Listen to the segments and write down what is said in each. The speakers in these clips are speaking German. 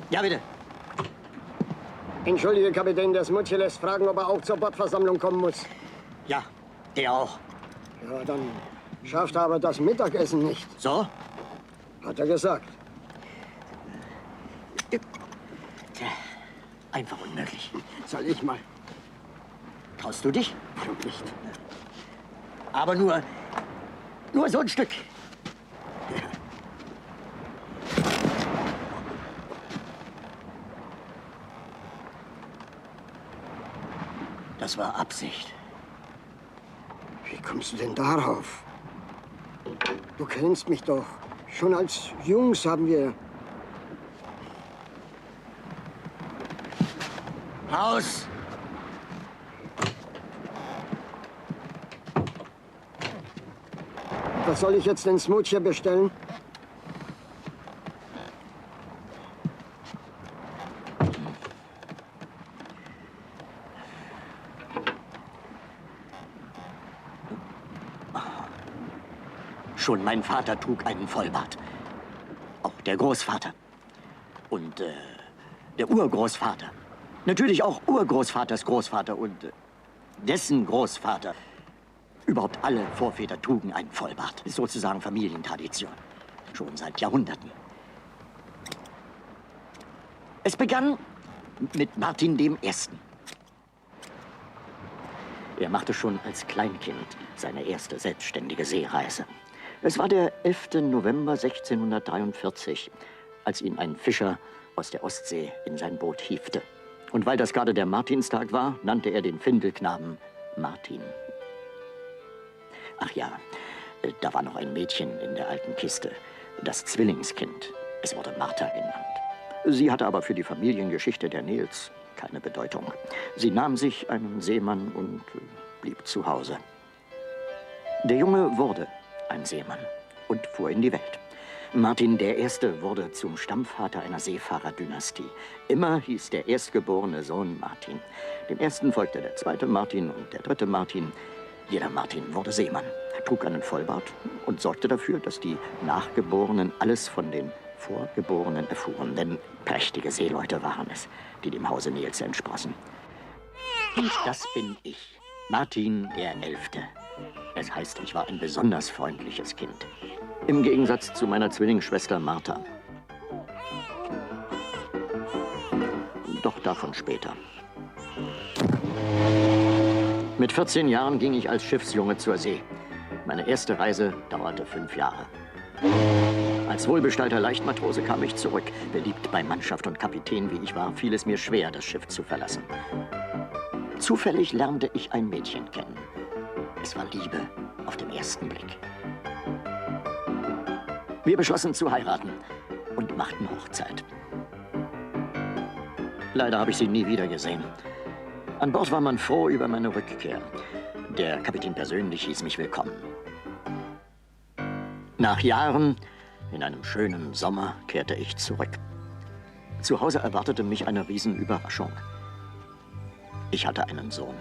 Ja, bitte. Entschuldige, Kapitän, der Smutje lässt fragen, ob er auch zur Bordversammlung kommen muss. Ja, der auch. Ja, dann schafft er aber das Mittagessen nicht. So? Hat er gesagt. Einfach unmöglich. Soll ich mal? Traust du dich? Warum nicht? Aber nur so ein Stück. Das war Absicht. Wie kommst du denn darauf? Du kennst mich doch. Schon als Jungs haben wir... Raus! Was soll ich jetzt den Smutje bestellen? Schon mein Vater trug einen Vollbart. Auch der Großvater. Und der Urgroßvater. Natürlich auch Urgroßvaters Großvater und dessen Großvater. Überhaupt alle Vorväter trugen einen Vollbart. Ist sozusagen Familientradition. Schon seit Jahrhunderten. Es begann mit Martin I. Er machte schon als Kleinkind seine erste selbstständige Seereise. Es war der 11. November 1643, als ihn ein Fischer aus der Ostsee in sein Boot hiefte. Und weil das gerade der Martinstag war, nannte er den Findelknaben Martin. Ach ja, da war noch ein Mädchen in der alten Kiste, das Zwillingskind. Es wurde Martha genannt. Sie hatte aber für die Familiengeschichte der Nils keine Bedeutung. Sie nahm sich einen Seemann und blieb zu Hause. Der Junge wurde ein Seemann und fuhr in die Welt. Martin I. wurde zum Stammvater einer Seefahrerdynastie. Immer hieß der erstgeborene Sohn Martin. Dem ersten folgte der zweite Martin und der dritte Martin. Jeder Martin wurde Seemann, trug einen Vollbart und sorgte dafür, dass die Nachgeborenen alles von den Vorgeborenen erfuhren. Denn prächtige Seeleute waren es, die dem Hause Nils entsprossen. Und das bin ich, Martin der 11. Es heißt, ich war ein besonders freundliches Kind. Im Gegensatz zu meiner Zwillingsschwester Martha. Doch davon später. Mit 14 Jahren ging ich als Schiffsjunge zur See. Meine erste Reise dauerte 5 Jahre. Als wohlbestallter Leichtmatrose kam ich zurück. Beliebt bei Mannschaft und Kapitän, wie ich war, fiel es mir schwer, das Schiff zu verlassen. Zufällig lernte ich ein Mädchen kennen. Es war Liebe auf den ersten Blick. Wir beschlossen zu heiraten und machten Hochzeit. Leider habe ich sie nie wieder gesehen. An Bord war man froh über meine Rückkehr. Der Kapitän persönlich hieß mich willkommen. Nach Jahren, in einem schönen Sommer, kehrte ich zurück. Zu Hause erwartete mich eine Riesenüberraschung. Ich hatte einen Sohn.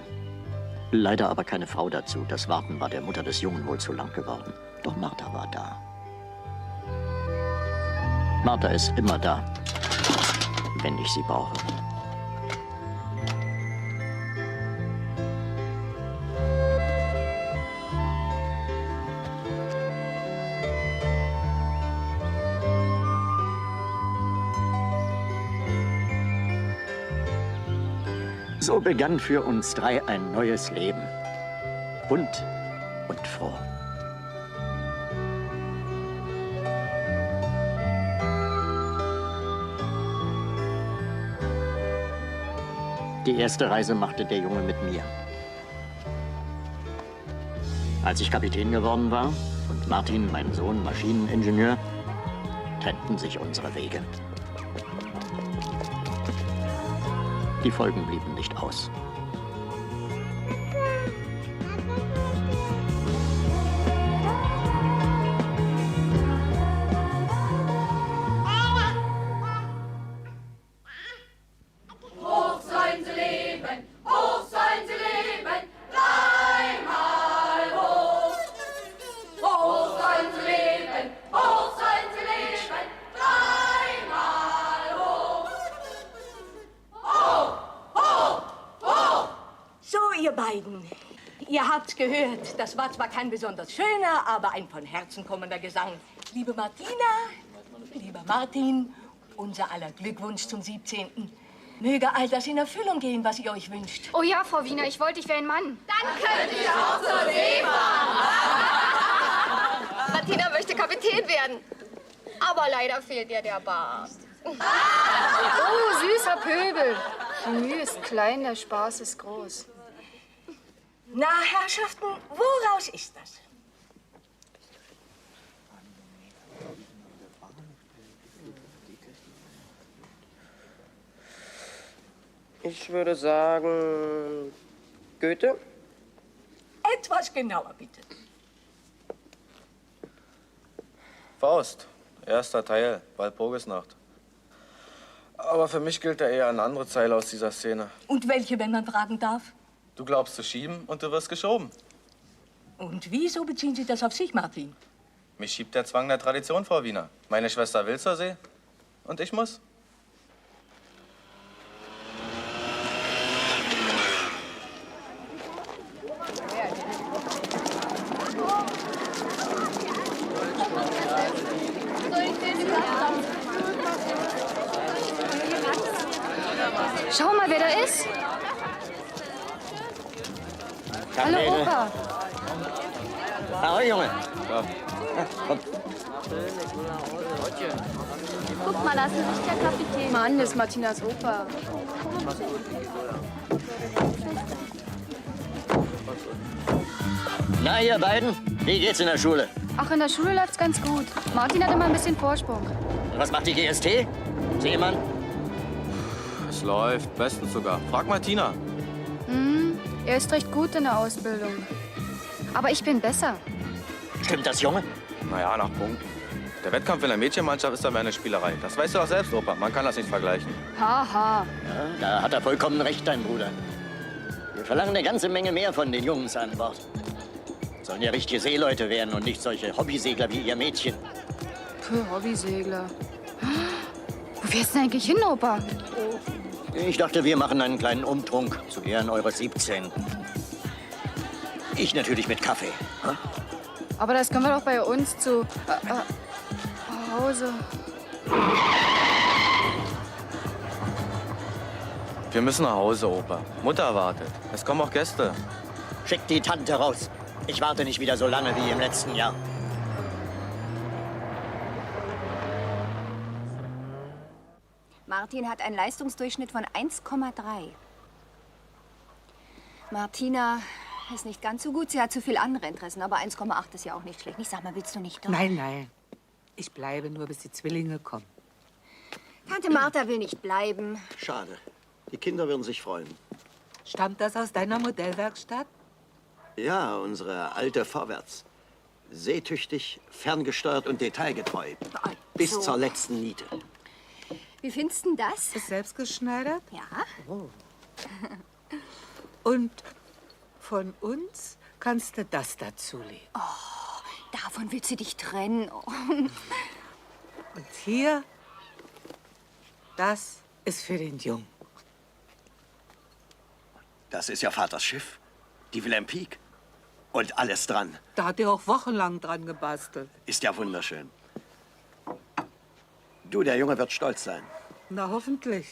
Leider aber keine Frau dazu. Das Warten war der Mutter des Jungen wohl zu lang geworden. Doch Martha war da. Martha ist immer da, wenn ich sie brauche. So begann für uns drei ein neues Leben. Bunt, und froh. Die erste Reise machte der Junge mit mir. Als ich Kapitän geworden war und Martin, mein Sohn, Maschineningenieur, trennten sich unsere Wege. Die Folgen blieben nicht aus. Ihr habt's gehört, das war zwar kein besonders schöner, aber ein von Herzen kommender Gesang. Liebe Martina, lieber Martin, unser aller Glückwunsch zum 17. Möge all das in Erfüllung gehen, was ihr euch wünscht. Oh ja, Frau Wiener, ich wollte, ich wäre ein Mann. Dann könnt ihr auch zur See fahren. Martina möchte Kapitän werden. Aber leider fehlt ihr der Bart. Oh, süßer Pöbel. Die Mühe ist klein, der Spaß ist groß. Na, Herrschaften, woraus ist das? Ich würde sagen, Goethe. Etwas genauer, bitte. Faust, erster Teil, Walpurgisnacht. Aber für mich gilt da eher eine andere Zeile aus dieser Szene. Und welche, wenn man fragen darf? Du glaubst zu schieben und du wirst geschoben. Und wieso beziehen Sie das auf sich, Martin? Mich schiebt der Zwang der Tradition, Frau Wiener. Meine Schwester will zur See und ich muss. Schau mal, wer da ist. Hallo, Opa. Hallo, Junge. Ja. Komm. Guck mal, das ist nicht der Kapitän. Mann, das ist Martinas Opa. Na, ihr beiden, wie geht's in der Schule? Ach, in der Schule läuft's ganz gut. Martin hat immer ein bisschen Vorsprung. Und was macht die GST? Seemann? Es läuft, bestens sogar. Frag mal Tina. Er ist recht gut in der Ausbildung. Aber ich bin besser. Stimmt das, Junge? Naja, nach Punkten. Der Wettkampf in der Mädchenmannschaft ist aber eine Spielerei. Das weißt du doch selbst, Opa. Man kann das nicht vergleichen. Haha. Ja, da hat er vollkommen recht, dein Bruder. Wir verlangen eine ganze Menge mehr von den Jungs an Bord. Sollen ja richtige Seeleute werden und nicht solche Hobbysegler wie ihr Mädchen. Puh, Hobbysegler. Wo fährst du denn eigentlich hin, Opa? Ich dachte, wir machen einen kleinen Umtrunk zu Ehren eures 17. Ich natürlich mit Kaffee. Hm? Aber das können wir doch bei uns zu Hause. Wir müssen nach Hause, Opa. Mutter wartet. Es kommen auch Gäste. Schickt die Tante raus. Ich warte nicht wieder so lange wie im letzten Jahr. Martin hat einen Leistungsdurchschnitt von 1,3. Martina ist nicht ganz so gut. Sie hat zu viel andere Interessen. Aber 1,8 ist ja auch nicht schlecht. Ich sag mal, willst du nicht doch? Nein, nein. Ich bleibe nur, bis die Zwillinge kommen. Tante Martha will nicht bleiben. Schade. Die Kinder würden sich freuen. Stammt das aus deiner Modellwerkstatt? Ja, unsere alte Vorwärts. Seetüchtig, ferngesteuert und detailgetreu. Bis so. zur letzten Niete. Wie findest du das? Ist selbst geschneidert? Ja. Und von uns kannst du das dazulegen. Davon willst du dich trennen. Oh. Und hier, das ist für den Jungen. Das ist ja Vaters Schiff. Die Wilhelm Pieck. Und alles dran. Da hat er auch wochenlang dran gebastelt. Ist ja wunderschön. Du, der Junge wird stolz sein. Na, hoffentlich.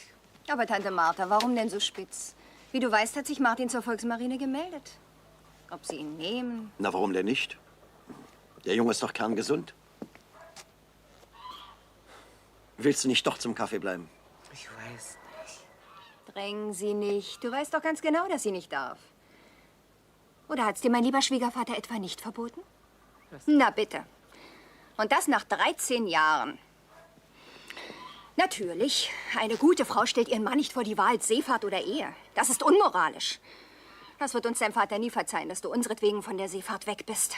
Aber Tante Martha, warum denn so spitz? Wie du weißt, hat sich Martin zur Volksmarine gemeldet. ob Sie ihn nehmen. Na, warum denn nicht? Der Junge ist doch kerngesund. Willst du nicht doch zum Kaffee bleiben? Ich weiß nicht. Drängen Sie nicht. Du weißt doch ganz genau, dass sie nicht darf. Oder hat's dir mein lieber Schwiegervater etwa nicht verboten? Na bitte. Und das nach 13 Jahren. Natürlich, eine gute Frau stellt ihren Mann nicht vor die Wahl, Seefahrt oder Ehe. Das ist unmoralisch. Das wird uns dein Vater nie verzeihen, dass du unseretwegen von der Seefahrt weg bist.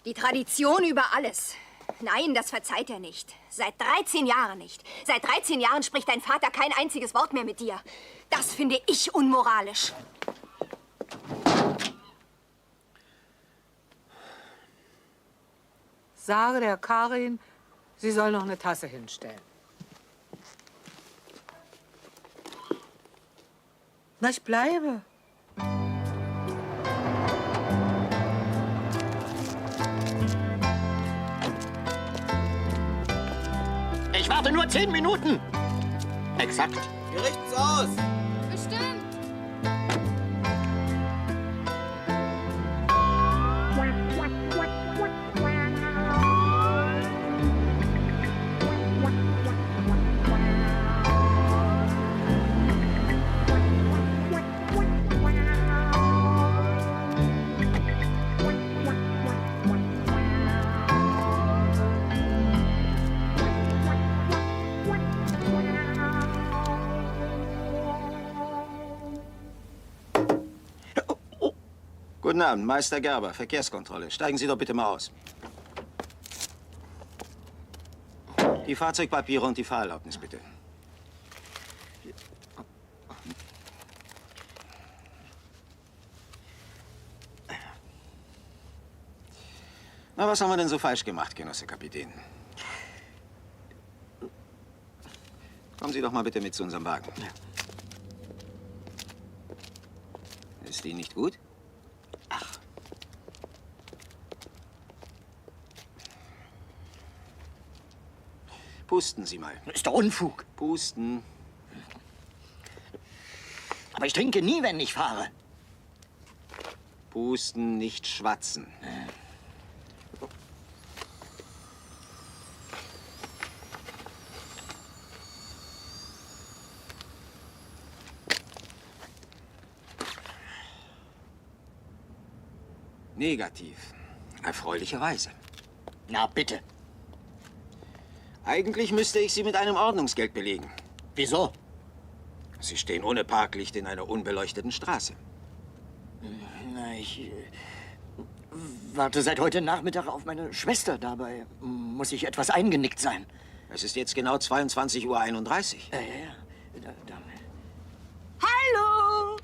Die Tradition über alles. Nein, das verzeiht er nicht. Seit 13 Jahren nicht. Seit 13 Jahren spricht dein Vater kein einziges Wort mehr mit dir. Das finde ich unmoralisch. Sage der Karin, sie soll noch eine Tasse hinstellen. Na, ich bleibe. Ich warte nur 10 Minuten. Exakt. Wir richten's aus. Bestimmt. Guten Abend, Meister Gerber, Verkehrskontrolle. Steigen Sie doch bitte mal aus. Die Fahrzeugpapiere und die Fahrerlaubnis, bitte. Na, was haben wir denn so falsch gemacht, Genosse Kapitän? Kommen Sie doch mal bitte mit zu unserem Wagen. Ist Ihnen nicht gut? Pusten Sie mal. Ist doch Unfug. Pusten. Aber ich trinke nie, wenn ich fahre. Pusten, nicht schwatzen. Negativ. Erfreulicherweise. Na, bitte. Eigentlich müsste ich Sie mit einem Ordnungsgeld belegen. Wieso? Sie stehen ohne Parklicht in einer unbeleuchteten Straße. Na, ich warte seit heute Nachmittag auf meine Schwester. Dabei muss ich etwas eingenickt sein. Es ist jetzt genau 22:31 Uhr. Ja. Hallo!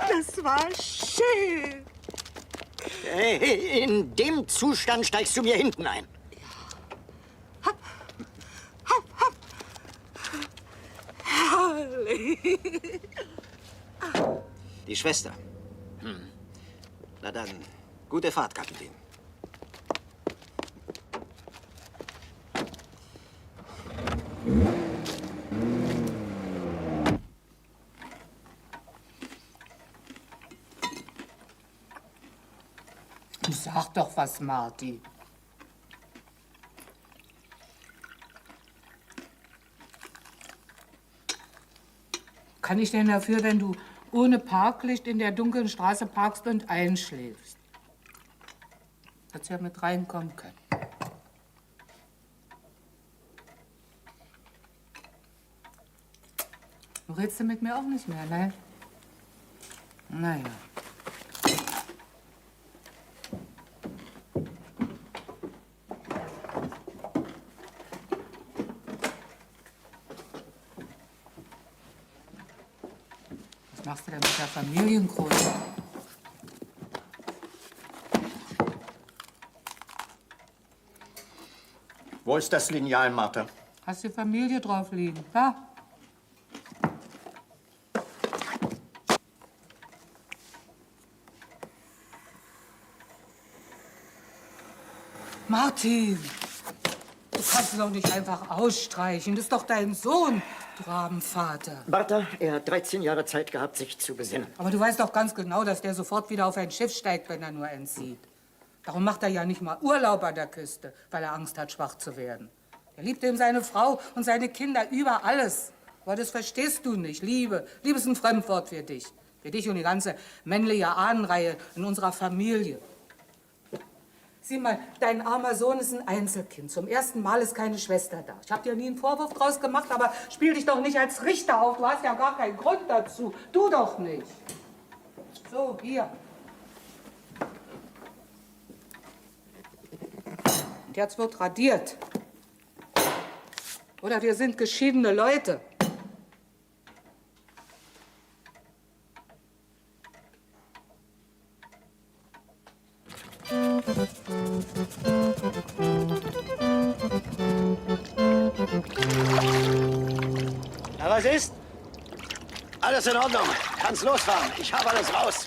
Das war schön. In dem Zustand steigst du mir hinten ein. Herrlich. Die Schwester. Na dann, gute Fahrt, Kapitän. Sag doch was, Marty. Kann ich denn dafür, wenn du ohne Parklicht in der dunklen Straße parkst und einschläfst? Hättest ja mit reinkommen können. Du redest mit mir auch nicht mehr, ne? Naja. Was machst du denn mit der Familienkrone? Wo ist das Lineal, Martha? Hast die Familie drauf liegen, ja? Martin! Du kannst ihn doch nicht einfach ausstreichen. Das ist doch dein Sohn, du Rabenvater. Martha, er hat 13 Jahre Zeit gehabt, sich zu besinnen. Aber du weißt doch ganz genau, dass der sofort wieder auf ein Schiff steigt, wenn er nur entzieht. Darum macht er ja nicht mal Urlaub an der Küste, weil er Angst hat, schwach zu werden. Er liebt eben seine Frau und seine Kinder über alles. Aber das verstehst du nicht. Liebe ist ein Fremdwort für dich. Für dich und die ganze männliche Ahnenreihe in unserer Familie. Sieh mal, dein armer Sohn ist ein Einzelkind. Zum ersten Mal ist keine Schwester da. Ich habe dir nie einen Vorwurf draus gemacht, aber spiel dich doch nicht als Richter auf. Du hast ja gar keinen Grund dazu. Du doch nicht. So, hier. Und jetzt wird radiert. Oder wir sind geschiedene Leute. Na, was ist? Alles in Ordnung. Kannst losfahren. Ich habe alles raus.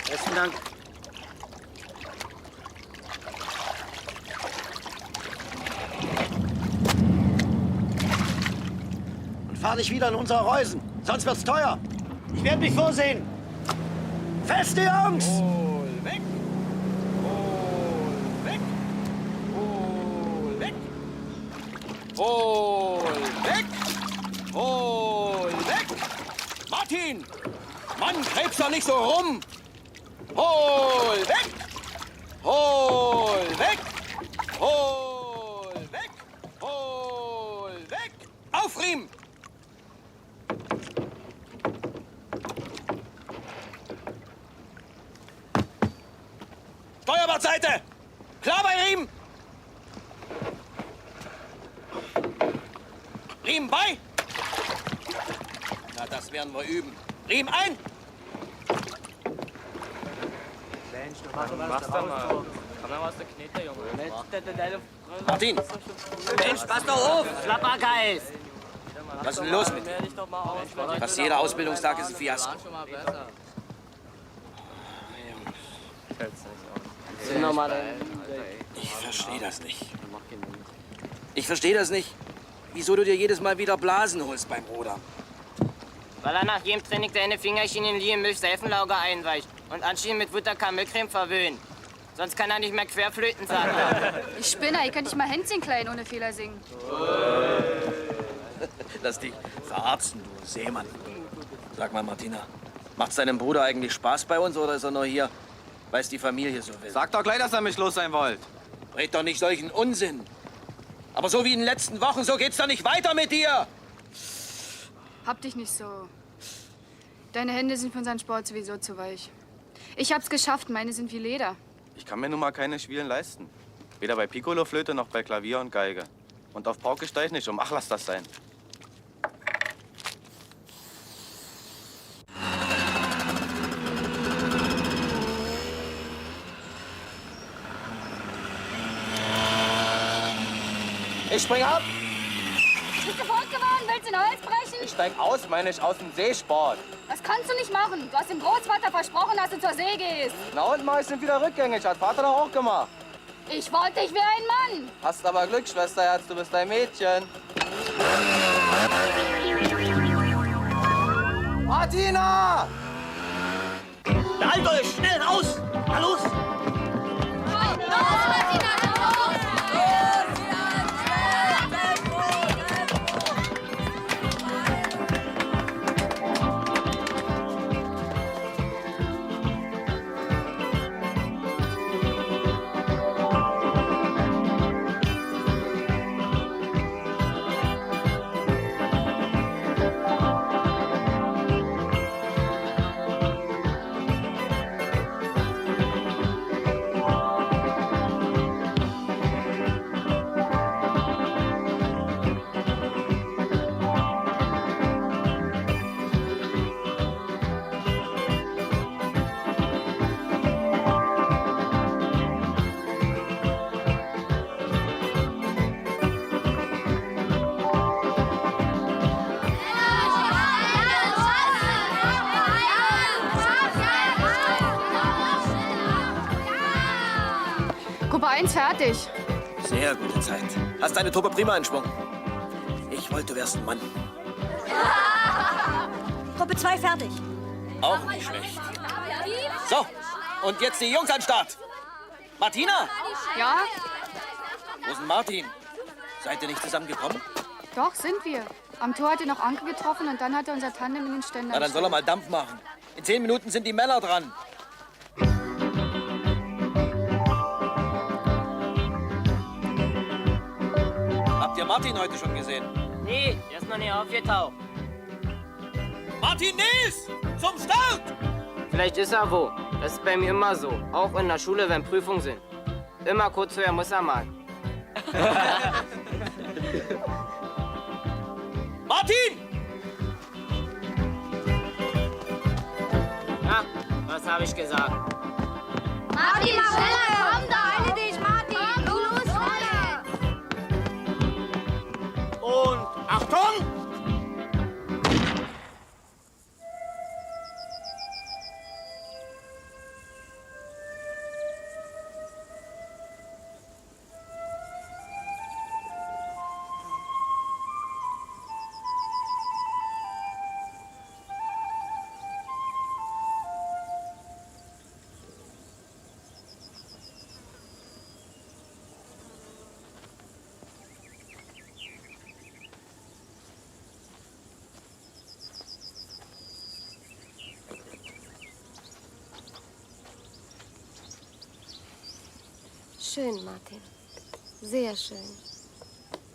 Besten Dank. Und fahr nicht wieder in unsere Reusen. Sonst wird's teuer. Ich werde mich vorsehen. Feste Jungs! Hol weg! Hol weg! Hol weg! Hol weg! Hol weg! Martin! Mann, krebs doch nicht so rum! Hol weg! Hol weg! Hol weg! Hol weg! Aufriemen! Steuerbordseite! Klar bei Riemen! Riemen bei! Na, das werden wir üben. Riemen ein! Mach's doch mal. Kann man was der Knete, Junge? Martin! Mensch, pass doch auf! Schlappergeist! Was ist denn los mit dir? Fast jeder Ausbildungstag ist ein Fiasko. Ich verstehe das nicht. Ich verstehe das nicht. Wieso du dir jedes Mal wieder Blasen holst beim Rudern. Weil er nach jedem Training deine Fingerchen in Milch-Seifenlauge einweicht und anschließend mit Butter-Kamillcreme verwöhnt. Sonst kann er nicht mehr querflöten sagen. Ich spinne, ihr könnt nicht mal Hänschen klein ohne Fehler singen. Lass dich verarzten, du Seemann. Sag mal, Martina, macht's deinem Bruder eigentlich Spaß bei uns oder ist er nur hier, weil es die Familie so will? Sag doch gleich, dass ihr mich los sein wollt. Red doch nicht solchen Unsinn. Aber so wie in den letzten Wochen, so geht's doch nicht weiter mit dir. Hab dich nicht so. Deine Hände sind für unseren Sport sowieso zu weich. Ich hab's geschafft, meine sind wie Leder. Ich kann mir nun mal keine Schwielen leisten. Weder bei Piccolo-Flöte noch bei Klavier und Geige. Und auf Pauke steig nicht um. Ach, lass das sein. Ich spring ab. Bist du fortgefahren? Willst du den Hals brechen? Ich steig aus, meine ich, aus dem Seesport. Das kannst du nicht machen. Du hast dem Großvater versprochen, dass du zur See gehst. Na und mal sind wieder rückgängig. Hat Vater doch auch gemacht. Ich wollte dich wie ein Mann. Hast aber Glück, Schwesterherz, du bist ein Mädchen. Martina! Halt euch! Schnell raus! Na los! Los, Martina, los! Gruppe 1 fertig. Sehr gute Zeit. Hast deine Truppe prima in Schwung. Ich wollte, du wärst ein Mann. Gruppe 2 fertig. Auch nicht schlecht. So, und jetzt die Jungs an den Start. Martina! Ja, Wo ist denn Martin? Seid ihr nicht zusammengekommen? doch, sind wir. Am Tor hat er noch Anke getroffen und dann hat er unser Tandem in den Ständer Na, dann soll er mal Dampf machen. In 10 Minuten sind die Männer dran. Habt ihr Martin heute schon gesehen? Nee, der ist noch nicht aufgetaucht. Martin Nies! Zum Start! Vielleicht ist er wo. Das ist bei mir immer so. Auch in der Schule, wenn Prüfungen sind. Immer kurz vorher muss er mal. Martin! Ja, was habe ich gesagt? Martin, schneller! Komm da, eile dich, Martin! Los, schneller! Und Achtung! Schön, Martin. Sehr schön.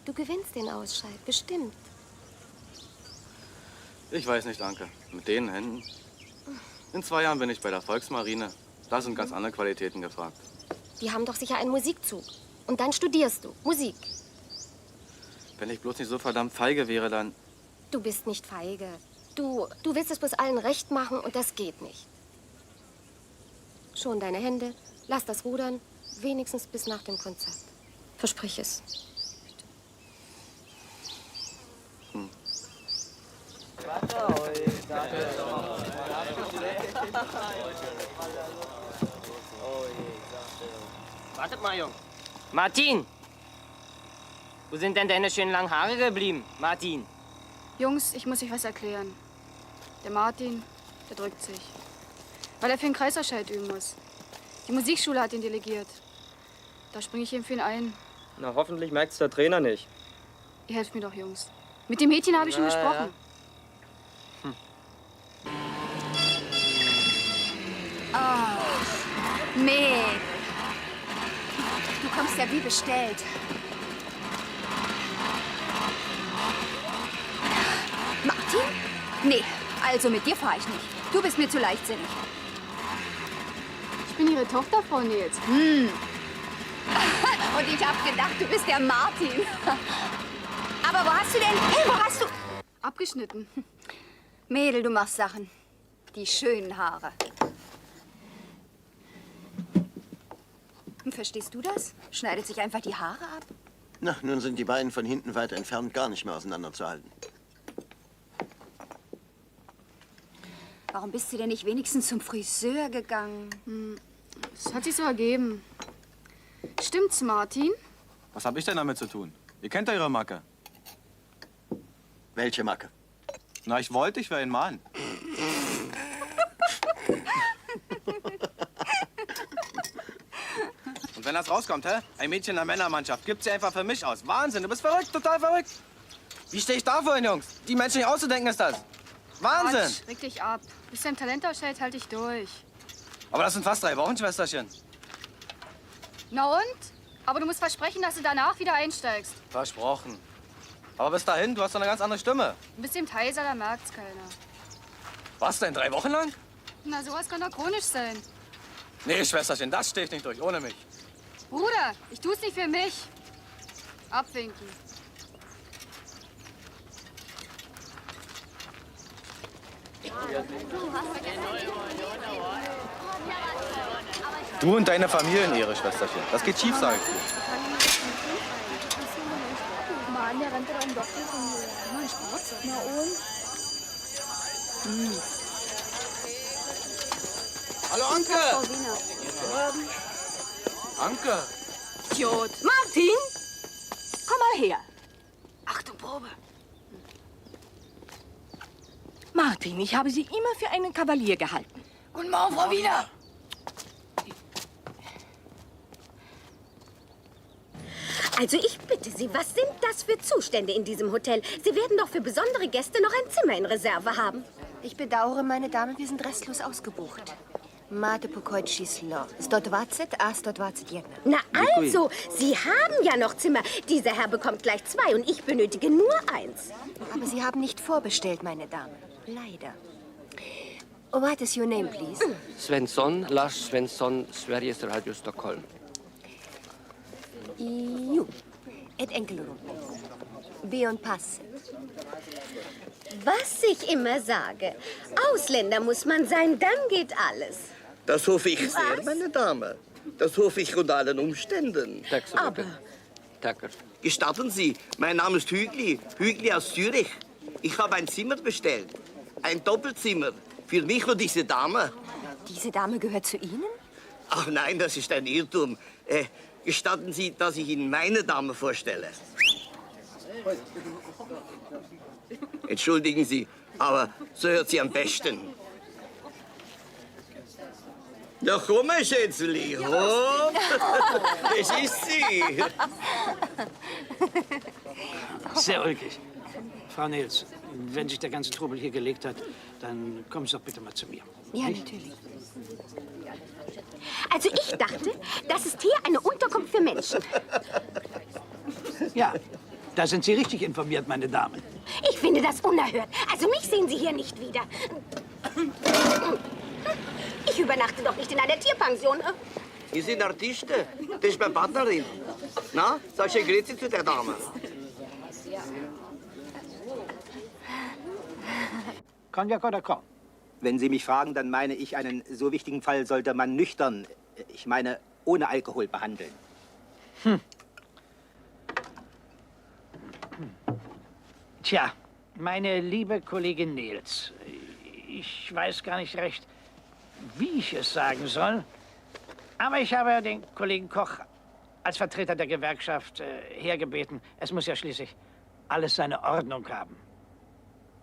Du gewinnst den Ausscheid, bestimmt. Ich weiß nicht, Anke. Mit den Händen. In 2 Jahren bin ich bei der Volksmarine. Da sind ganz andere Qualitäten gefragt. Die haben doch sicher einen Musikzug. Und dann studierst du Musik. Wenn ich bloß nicht so verdammt feige wäre, dann... Du bist nicht feige. Du willst es bloß allen recht machen und das geht nicht. Schon deine Hände, lass das Rudern, wenigstens bis nach dem Konzert. Versprich es. Wartet mal, Jung. Martin! Wo sind denn deine schönen langen Haare geblieben, Martin? Jungs, ich muss euch was erklären. Der Martin, der drückt sich. Weil er für den Kreisausscheid üben muss. Die Musikschule hat ihn delegiert. Da springe ich ihm für ihn ein. Na, hoffentlich merkt's der Trainer nicht. Ihr helft mir doch, Jungs. Mit dem Mädchen habe ich schon gesprochen. Oh, Mick. Du kommst ja wie bestellt. Martin? Nee, also mit dir fahre ich nicht. Du bist mir zu leichtsinnig. Ich bin Ihre Tochter, Frau Nils. Und ich hab gedacht, du bist der Martin. Aber wo hast du denn... Hey, wo hast du... Abgeschnitten. Mädel, du machst Sachen. Die schönen Haare. Verstehst du das? Schneidet sich einfach die Haare ab? Na, nun sind die beiden von hinten weit entfernt gar nicht mehr auseinanderzuhalten. Warum bist du denn nicht wenigstens zum Friseur gegangen? Es hat sich so ergeben. Stimmt's, Martin? Was hab ich denn damit zu tun? Ihr kennt ja Ihre Macke. Welche Macke? Na, ich wäre ein Mann. Und wenn das rauskommt, hä? Ein Mädchen in der Männermannschaft, gibt sie einfach für mich aus. Wahnsinn, du bist verrückt, total verrückt. Wie stehe ich da vorhin, Jungs? Die Menschen nicht auszudenken ist das. Wahnsinn! Quatsch, reg dich ab. Bis dein Talentausscheid halte ich durch. Aber das sind fast 3 Wochen, Schwesterchen. Na und? Aber du musst versprechen, dass du danach wieder einsteigst. Versprochen. Aber bis dahin, du hast doch eine ganz andere Stimme. Ein bisschen heiser, da merkt's keiner. Was denn, 3 Wochen lang? Na, sowas kann doch chronisch sein. Nee, Schwesterchen, das stehe ich nicht durch, ohne mich. Bruder, ich tu's nicht für mich. Abwinken. Du und deine Familienehre, Schwesterchen. Das geht schief, sag ich dir. Mann, der rennt doch im Doktor von mir. Mann, Sport. Na und? Hallo, Anke! Frau Wiener. Anke, Idiot! Martin, komm mal her. Achtung, Probe. Martin, ich habe Sie immer für einen Kavalier gehalten. Guten Morgen, Frau Wiener. Also ich bitte Sie, was sind das für Zustände in diesem Hotel? Sie werden doch für besondere Gäste noch ein Zimmer in Reserve haben. Ich bedauere, meine Dame, wir sind restlos ausgebucht. Máte pokoj číslo 120 a 121. Na also, Sie haben ja noch Zimmer. Dieser Herr bekommt gleich 2 und ich benötige nur 1. Aber Sie haben nicht vorbestellt, meine Dame. Leider. What is your name, please? Svensson, Lars Svensson, Sveriges Radio Stockholm. Jo, et enkelrum. Beon passet. Was ich immer sage, Ausländer muss man sein, dann geht alles. Das hoffe ich sehr, meine Dame. Das hoffe ich unter allen Umständen. Aber... Danke. Gestatten Sie, mein Name ist Hügli. Hügli aus Zürich. Ich habe ein Zimmer bestellt. Ein Doppelzimmer. Für mich und diese Dame. Diese Dame gehört zu Ihnen? Ach nein, das ist ein Irrtum. Gestatten Sie, dass ich Ihnen meine Dame vorstelle. Entschuldigen Sie, aber so hört sie am besten. Ja, komm, mein Schätzeli, hopp. Das ist sie. Sehr ulkig. Frau Nils, wenn sich der ganze Trubel hier gelegt hat, dann kommen Sie doch bitte mal zu mir. Ja, Nicht? natürlich. Also ich dachte, das ist hier eine Unterkunft für Menschen. Ja, da sind Sie richtig informiert, meine Damen. Ich finde das unerhört. Also mich sehen Sie hier nicht wieder. Ich übernachte doch nicht in einer Tierpension. Sie sind Artiste. Das ist meine Partnerin. Na, sag schön Grüezi zu der Dame. Cognac oder Korn? Wenn Sie mich fragen, dann meine ich, einen so wichtigen Fall sollte man nüchtern, ich meine ohne Alkohol behandeln. Tja, meine liebe Kollegin Nils, ich weiß gar nicht recht, wie ich es sagen soll, aber ich habe den Kollegen Koch als Vertreter der Gewerkschaft hergebeten. Es muss ja schließlich alles seine Ordnung haben.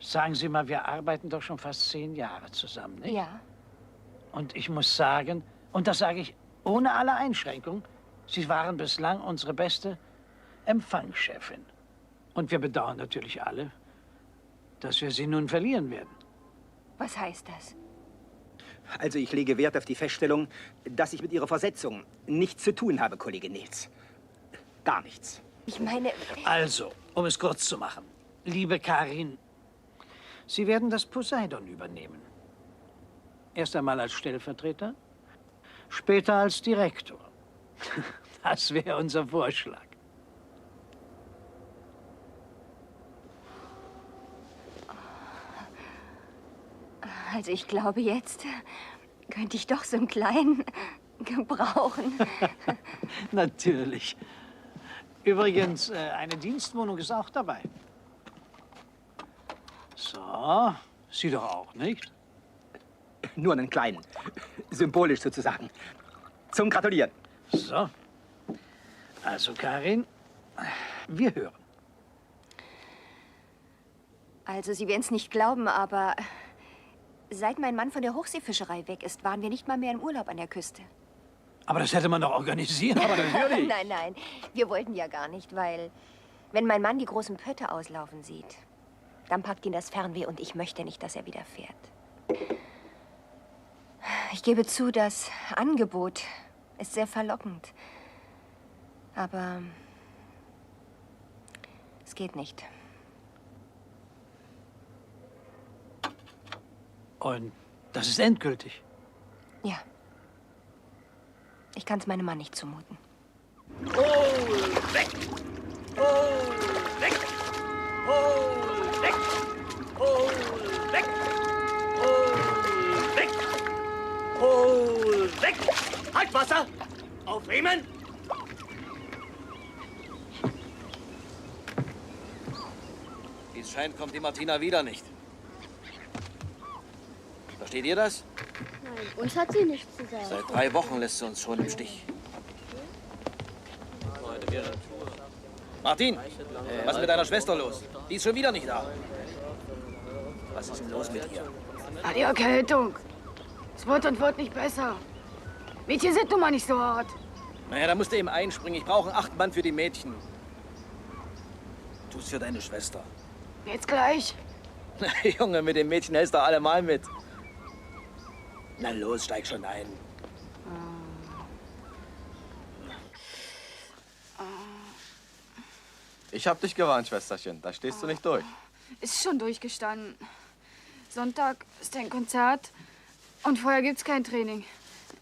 Sagen Sie mal, wir arbeiten doch schon fast 10 Jahre zusammen, nicht? Ja. Und ich muss sagen, und das sage ich ohne alle Einschränkung, Sie waren bislang unsere beste Empfangschefin. Und wir bedauern natürlich alle, dass wir Sie nun verlieren werden. Was heißt das? Also ich lege Wert auf die Feststellung, dass ich mit Ihrer Versetzung nichts zu tun habe, Kollege Nils. Gar nichts. Ich meine... Also, um es kurz zu machen, liebe Karin, Sie werden das Poseidon übernehmen. Erst einmal als Stellvertreter, später als Direktor. Das wäre unser Vorschlag. Also ich glaube, jetzt könnte ich doch so einen kleinen gebrauchen. Natürlich. Übrigens, eine Dienstwohnung ist auch dabei. So, Sie doch auch, nicht? Nur einen kleinen. Symbolisch sozusagen. Zum Gratulieren. So. Also, Karin, wir hören. Also, Sie werden es nicht glauben, aber seit mein Mann von der Hochseefischerei weg ist, waren wir nicht mal mehr im Urlaub an der Küste. Aber das hätte man doch organisieren. Aber natürlich. Nein, nein, wir wollten ja gar nicht, weil wenn mein Mann die großen Pötte auslaufen sieht, dann packt ihn das Fernweh und ich möchte nicht, dass er wieder fährt. Ich gebe zu, das Angebot ist sehr verlockend. Aber es geht nicht. Und das ist endgültig? Ja. Ich kann es meinem Mann nicht zumuten. Hol weg! Hol weg! Hol weg! Hol weg! Hol weg! Hol weg! Halt, Wasser! Auf Riemen! Wie es scheint, kommt die Martina wieder nicht. Versteht ihr das? Nein, uns hat sie nichts zu sagen. Seit 3 Wochen lässt sie uns schon im Stich. Martin, was ist mit deiner Schwester los? Die ist schon wieder nicht da. Was ist denn los mit ihr? Ah, die Erkältung. Es wird und wird nicht besser. Mädchen sind nun mal nicht so hart. Naja, da musst du eben einspringen. Ich brauche einen 8-Mann für die Mädchen. Tu's für deine Schwester. Jetzt gleich. Junge, mit dem Mädchen hältst du allemal mit. Na los, steig schon ein. Ich hab dich gewarnt, Schwesterchen. Da stehst du nicht durch. Ist schon durchgestanden. Sonntag ist ein Konzert und vorher gibt's kein Training.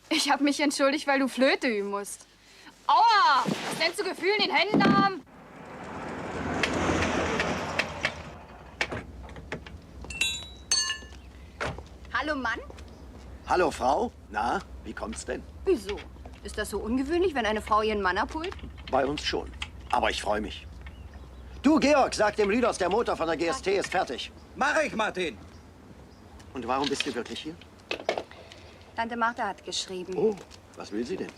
Ich habe mich entschuldigt, weil du Flöte üben musst. Aua! Was nennst du Gefühl in den Händen haben? Hallo, Mann? Hallo, Frau. Na, wie kommt's denn? Wieso? Ist das so ungewöhnlich, wenn eine Frau ihren Mann abholt? Bei uns schon. Aber ich freue mich. Du, Georg, sag dem Lüders, der Motor von der GST ist fertig. Mach ich, Martin. Und warum bist du wirklich hier? Tante Martha hat geschrieben. Oh, was will sie denn?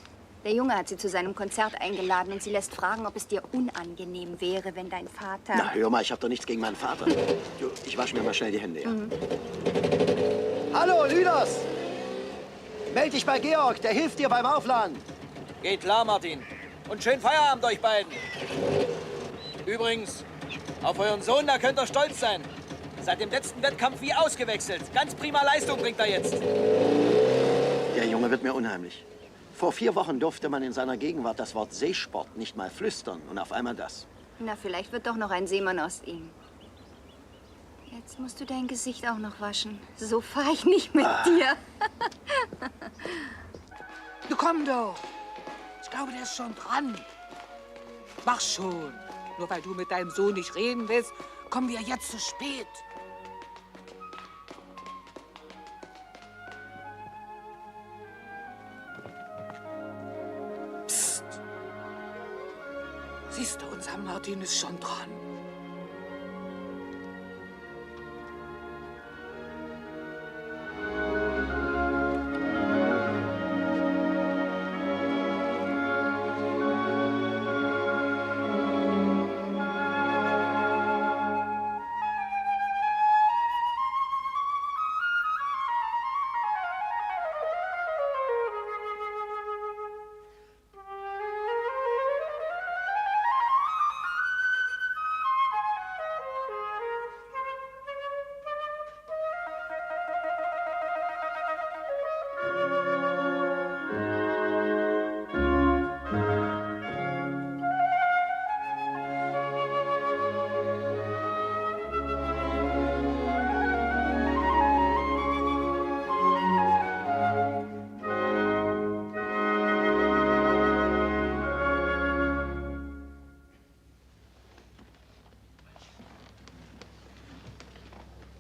Der Junge hat sie zu seinem Konzert eingeladen und sie lässt fragen, ob es dir unangenehm wäre, wenn dein Vater... Na, hör mal, ich hab doch nichts gegen meinen Vater. Du, ich wasche mir mal schnell die Hände, ja? Hallo, Lüders! Meld dich bei Georg, der hilft dir beim Aufladen. Geht klar, Martin. Und schönen Feierabend euch beiden. Übrigens, auf euren Sohn, da könnt ihr stolz sein. Seit dem letzten Wettkampf wie ausgewechselt. Ganz prima Leistung bringt er jetzt. Der Junge wird mir unheimlich. Vor 4 Wochen durfte man in seiner Gegenwart das Wort Seesport nicht mal flüstern. Und auf einmal das. Na, vielleicht wird doch noch ein Seemann aus ihm. Jetzt musst du dein Gesicht auch noch waschen. So fahre ich nicht mit dir. Du komm doch. Ich glaube, der ist schon dran. Mach schon. Nur weil du mit deinem Sohn nicht reden willst, kommen wir jetzt zu spät. Psst. Siehst du, unser Martin ist schon dran.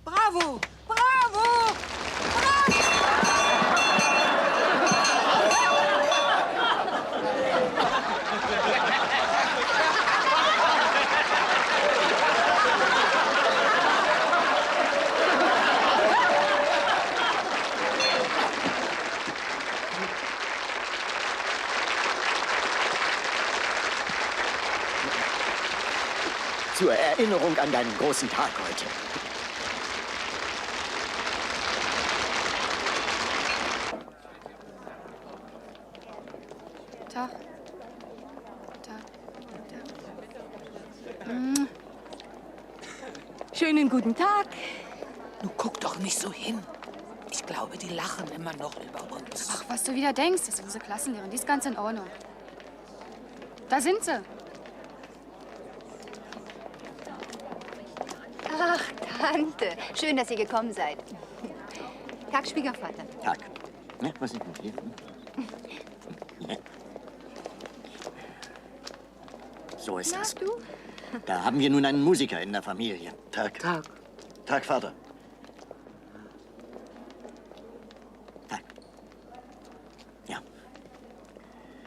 Bravo! Bravo! Zur Erinnerung an deinen großen Tag heute. Tag. Schönen guten Tag. Du guck doch nicht so hin. Ich glaube, die lachen immer noch über uns. Ach, was du wieder denkst, das ist unsere Klassenlehrerin. Die ist ganz in Ordnung. Da sind sie. Ach, Tante. Schön, dass ihr gekommen seid. Tag, Schwiegervater. Tag. Ne, was ist denn hier? Ne. So ist es. Du? Da haben wir nun einen Musiker in der Familie. Tag. Tag. Tag, Vater. Tag. Ja.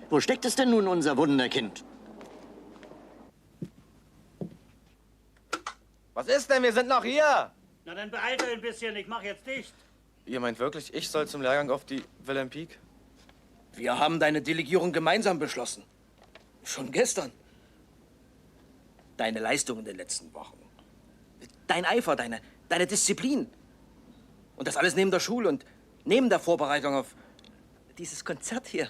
Wo steckt es denn nun, unser Wunderkind? Was ist denn? Wir sind noch hier. Na, dann beeilt euch ein bisschen. Ich mach jetzt dicht. Ihr meint wirklich, ich soll zum Lehrgang auf die Willem Peak? Wir haben deine Delegierung gemeinsam beschlossen. Schon gestern. deine Leistung in den letzten Wochen. Dein Eifer, deine Disziplin. Und das alles neben der Schule und neben der Vorbereitung auf dieses Konzert hier.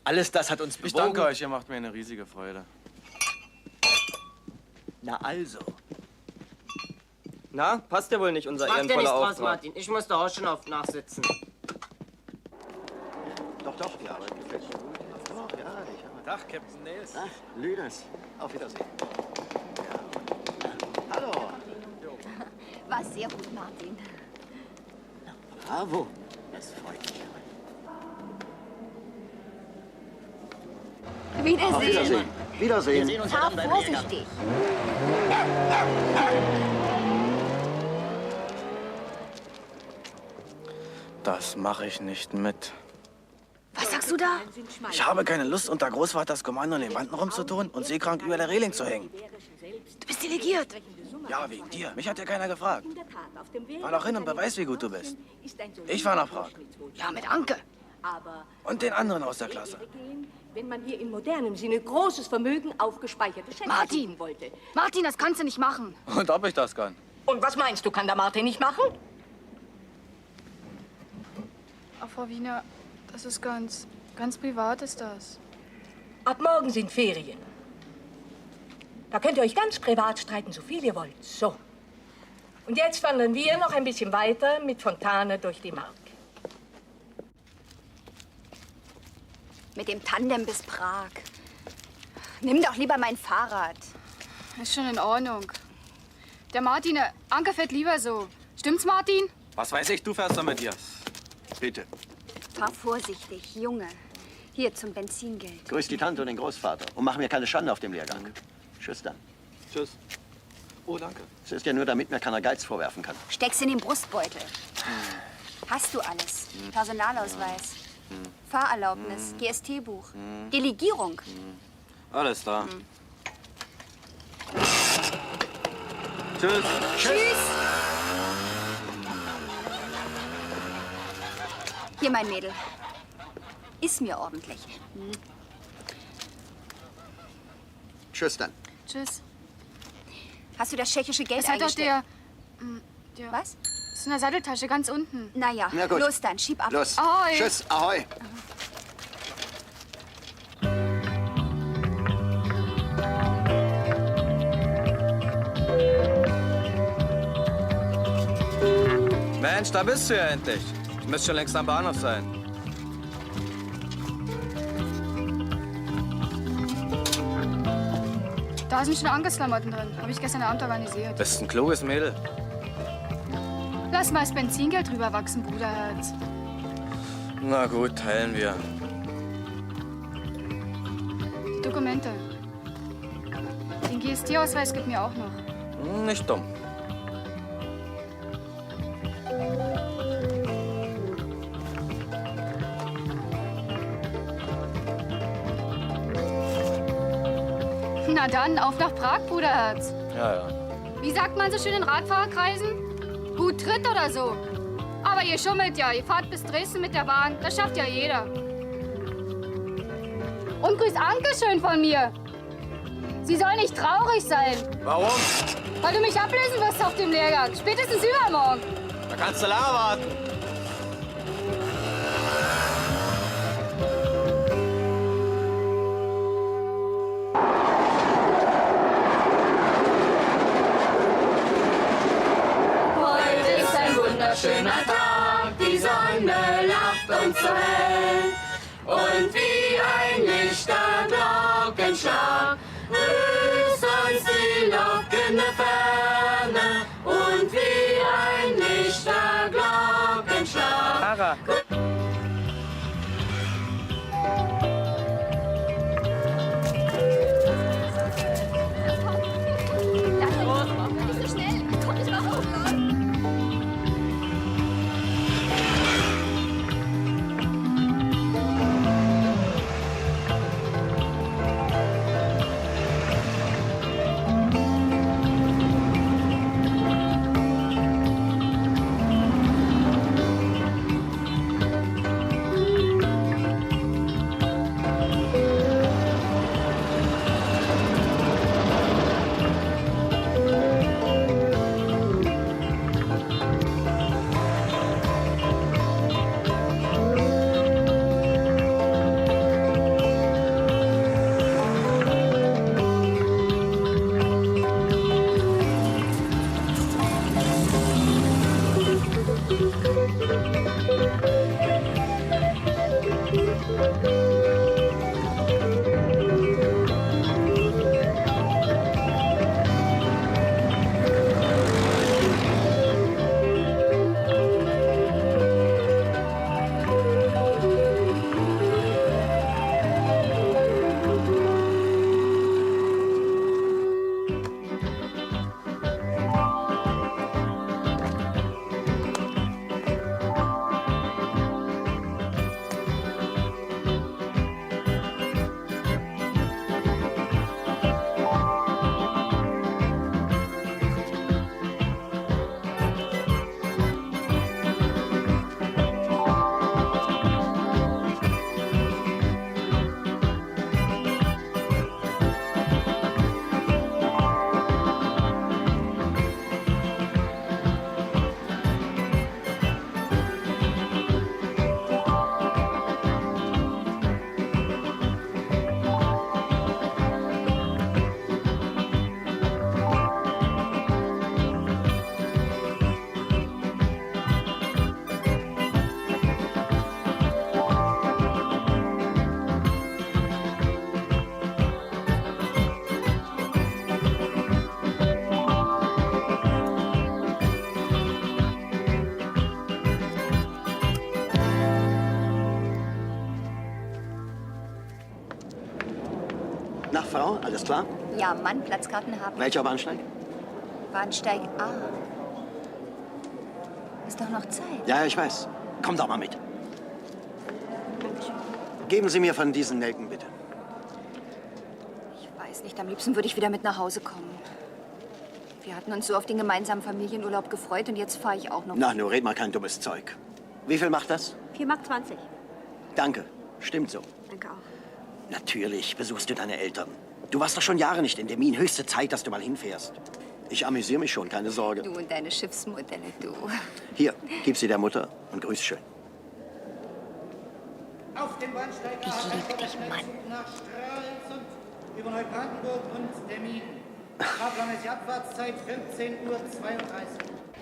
Alles das hat uns bewogen. Ich danke euch, ihr macht mir eine riesige Freude. Na also. Na, passt ja wohl nicht, unser Mach dir nichts ehrenvoller draus, Auftrag. Martin. Ich muss da auch schon auf nachsitzen. Doch, die Arbeit gefällt mir gut. Doch, ja, ich habe... Tag, Captain Nils. Ach, Lüders. Auf Wiedersehen. Ja. Hallo. War sehr gut, Martin. Bravo. Das freut mich. Wiedersehen. Auf Wiedersehen. Wiedersehen. Wir sehen uns Fahr vorsichtig. Das mache ich nicht mit. Was sagst du da? Ich habe keine Lust, unter Großvaters Kommando in den Wanden rumzutun und seekrank über der Reling zu hängen. Du bist delegiert. Ja, wegen dir. Mich hat ja keiner gefragt. Fahr doch hin und beweis, wie gut du bist. Ich fahr nach Prag. Ja, mit Anke. Und den anderen aus der Klasse. Wenn man hier in modernem Sinne großes Vermögen aufgespeicherte Schätze Martin wollte. Martin, das kannst du nicht machen. Und ob ich das kann? Und was meinst du, kann der Martin nicht machen? Ach, Frau Wiener, das ist ganz privat ist das. Ab morgen sind Ferien. Da könnt ihr euch ganz privat streiten, so viel ihr wollt. So. Und jetzt wandern wir noch ein bisschen weiter mit Fontane durch die Mark. Mit dem Tandem bis Prag. Nimm doch lieber mein Fahrrad. Ist schon in Ordnung. Der Martin, Anke fährt lieber so. Stimmt's, Martin? Was weiß ich, du fährst doch mit ihr. Bitte. Fahr vorsichtig, Junge. Hier zum Benzingeld. Grüß die Tante und den Großvater. Und mach mir keine Schande auf dem Lehrgang. Tschüss dann. Tschüss. Oh, danke. Es ist ja nur, damit mir keiner Geiz vorwerfen kann. Steck's in den Brustbeutel. Hast du alles? Personalausweis, Fahrerlaubnis, GST-Buch, Delegierung. Alles da. Tschüss. Tschüss. Hier, mein Mädel. Iss mir ordentlich. Tschüss dann. Tschüss. Hast du das tschechische Geld Es hat doch eingesteckt? der... Was? Das ist in der Satteltasche, ganz unten. Naja, Na gut. los dann, schieb ab. Los. Ahoi. Tschüss, ahoi. Mensch, da bist du ja endlich. Du müsst schon längst am Bahnhof sein. Da sind schon Ankesklamotten drin. Habe ich gestern Abend organisiert. Bist ein kluges Mädel. Lass mal das Benzingeld drüber wachsen, Bruderherz. Na gut, teilen wir. Die Dokumente. Den GST-Ausweis gibt mir auch noch. Nicht dumm. Na dann, auf nach Prag, Bruderherz. Ja, ja. Wie sagt man so schön in Radfahrerkreisen? Gut Tritt oder so. Aber ihr schummelt ja. Ihr fahrt bis Dresden mit der Bahn. Das schafft ja jeder. Und grüß Anke schön von mir. Sie soll nicht traurig sein. Warum? Weil du mich ablösen wirst auf dem Lehrgang. Spätestens übermorgen. Da kannst du lange warten. Heute ist ein wunderschöner Tag, die Sonne lacht uns so hell. Und wie ein lichter Glockenschlag grüßt uns die lockende Ferne. Und wie ein lichter Glockenschlag. Sarah. Nicht so schnell. Komm, ich mach auf. Frau, alles klar? Ja, Mann, Platzkarten haben. Welcher Bahnsteig? Bahnsteig A. Ist doch noch Zeit. Ja, ich weiß. Komm doch mal mit. Geben Sie mir von diesen Nelken, bitte. Ich weiß nicht, am liebsten würde ich wieder mit nach Hause kommen. Wir hatten uns so auf den gemeinsamen Familienurlaub gefreut und jetzt fahre ich auch noch. Na, nur red mal kein dummes Zeug. Wie viel macht das? 4,20 Mark. Danke. Stimmt so. Danke auch. Natürlich besuchst du deine Eltern. Du warst doch schon Jahre nicht in Demmin. Höchste Zeit, dass du mal hinfährst. Ich amüsiere mich schon, keine Sorge. Du und deine Schiffsmodelle, du. Hier, gib sie der Mutter und grüß schön. Auf dem Bahnsteig A Ich liebe dich, Mann. nach Stralsund über Neubrandenburg und Demmin. Fahrplanmäßige Abfahrtszeit 15:32 Uhr.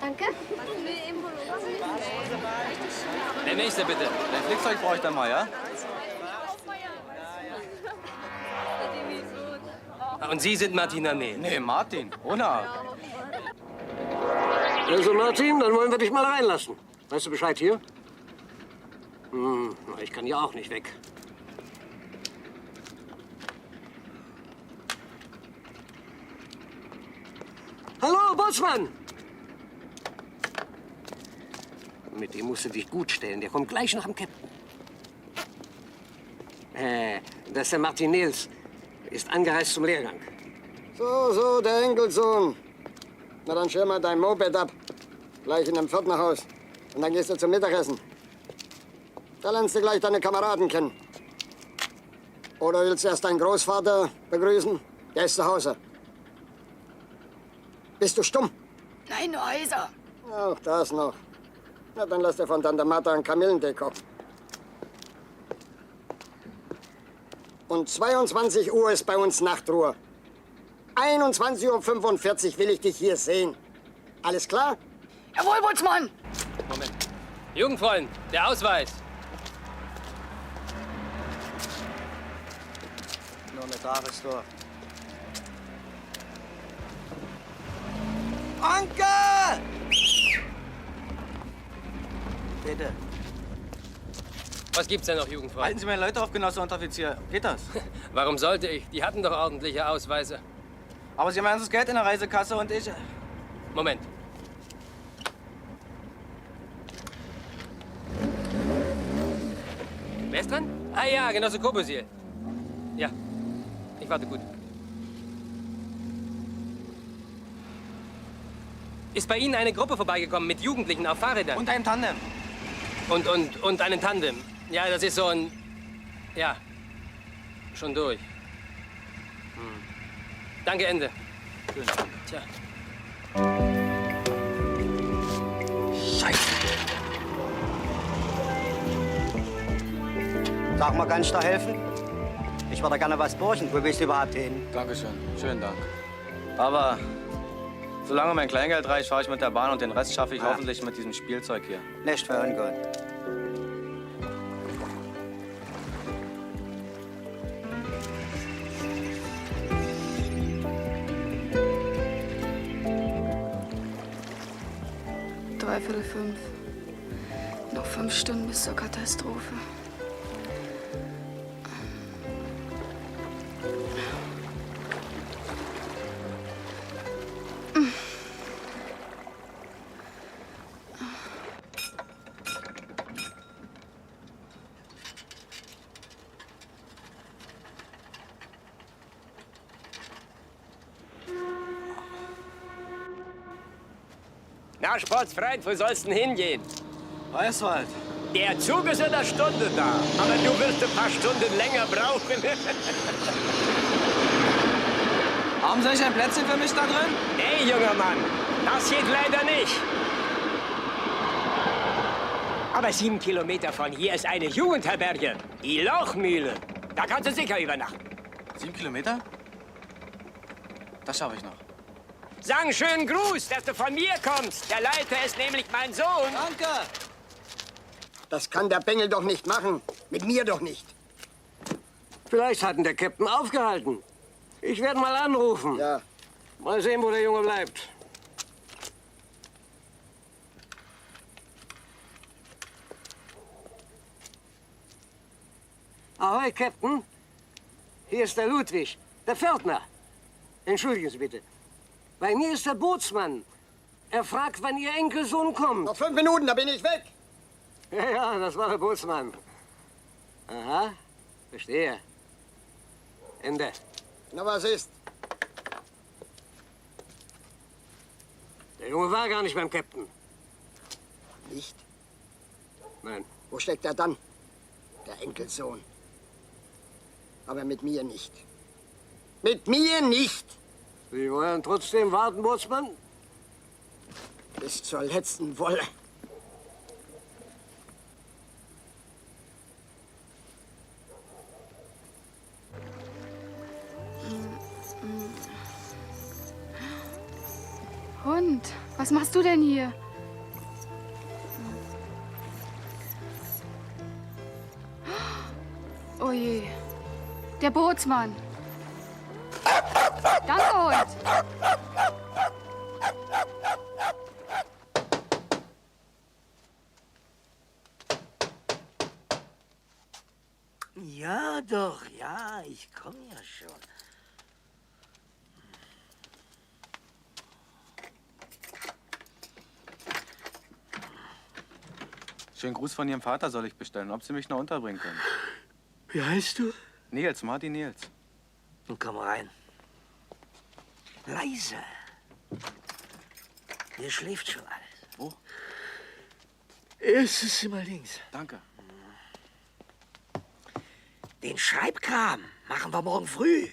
Danke. Der nächste bitte. Dein Flickzeug brauche ich dann mal, ja? Und Sie sind Martina Nehl? Nee, Martin. Ona. Also Martin, dann wollen wir dich mal reinlassen. Weißt du Bescheid hier? Ich kann ja auch nicht weg. Hallo, Bootsmann! Mit dem musst du dich gut stellen. Der kommt gleich nach dem Captain. Das ist der Martin Nils. Ist angereist zum Lehrgang. So, der Enkelsohn. Na, dann stell mal dein Moped ab. Gleich in dem vierten Haus. Und dann gehst du zum Mittagessen. Da lernst du gleich deine Kameraden kennen. Oder willst du erst deinen Großvater begrüßen? Der ist zu Hause. Bist du stumm? Nein, nur heiser. Ach, das noch. Na, dann lass dir von Tante Martha ein Kamillendeko. Und 22 Uhr ist bei uns Nachtruhe. 21:45 Uhr will ich dich hier sehen. Alles klar? Jawohl, Bootsmann! Moment. Jugendfreund, der Ausweis. Noch eine Tagestor. Anke! Bitte. Was gibt's denn noch, Jugendfreund? Halten Sie meine Leute auf, Genosse Unteroffizier. Geht das? Warum sollte ich? Die hatten doch ordentliche Ausweise. Aber Sie haben ja das Geld in der Reisekasse und ich... Moment. Wer ist dran? Ah ja, Genosse Kobusiel. Ja, ich warte gut. Ist bei Ihnen eine Gruppe vorbeigekommen mit Jugendlichen auf Fahrrädern? Und einem Tandem. Und einen Tandem. Ja, das ist so ein... Ja, schon durch. Danke, Ende. Schönen Dank. Tja. Scheiße. Sag mal, kann ich da helfen? Ich würde gerne was borchen. Wo willst du überhaupt hin? Dankeschön. Schönen Dank. Aber solange mein Kleingeld reicht, fahre ich mit der Bahn und den Rest schaffe ich hoffentlich mit diesem Spielzeug hier. Nicht für ungut. Dreiviertel 5. Noch 5 Stunden bis zur Katastrophe. Na, Sportsfreund, wo sollst du denn hingehen? Weißwald. Der Zug ist in einer Stunde da, aber du wirst ein paar Stunden länger brauchen. Haben Sie nicht ein Plätzchen für mich da drin? Nee, junger Mann, das geht leider nicht. Aber 7 Kilometer von hier ist eine Jugendherberge, die Lochmühle. Da kannst du sicher übernachten. 7 Kilometer? Das schaffe ich noch. Sag einen schönen Gruß, dass du von mir kommst. Der Leiter ist nämlich mein Sohn. Danke. Das kann der Bengel doch nicht machen. Mit mir doch nicht. Vielleicht hat ihn der Captain aufgehalten. Ich werde mal anrufen. Ja. Mal sehen, wo der Junge bleibt. Ahoi, Captain. Hier ist der Ludwig. Der Pförtner. Entschuldigen Sie bitte. Bei mir ist der Bootsmann. Er fragt, wann Ihr Enkelsohn kommt. Noch 5 Minuten, da bin ich weg. Ja, das war der Bootsmann. Aha, verstehe. Ende. Na, was ist? Der Junge war gar nicht beim Captain. Nicht? Nein. Wo steckt er dann? Der Enkelsohn. Aber mit mir nicht. Mit mir nicht! Sie wollen trotzdem warten, Bootsmann? Bis zur letzten Wolle. Hund, was machst du denn hier? Oh je, der Bootsmann. Danke, Hund. Ja doch, ja, ich komme ja schon. Schönen Gruß von Ihrem Vater soll ich bestellen, ob Sie mich noch unterbringen können. Wie heißt du? Nils, Martin Nils. Nun komm rein. Leise. Hier schläft schon alles. Wo? Erstes Zimmer links. Danke. Den Schreibkram machen wir morgen früh.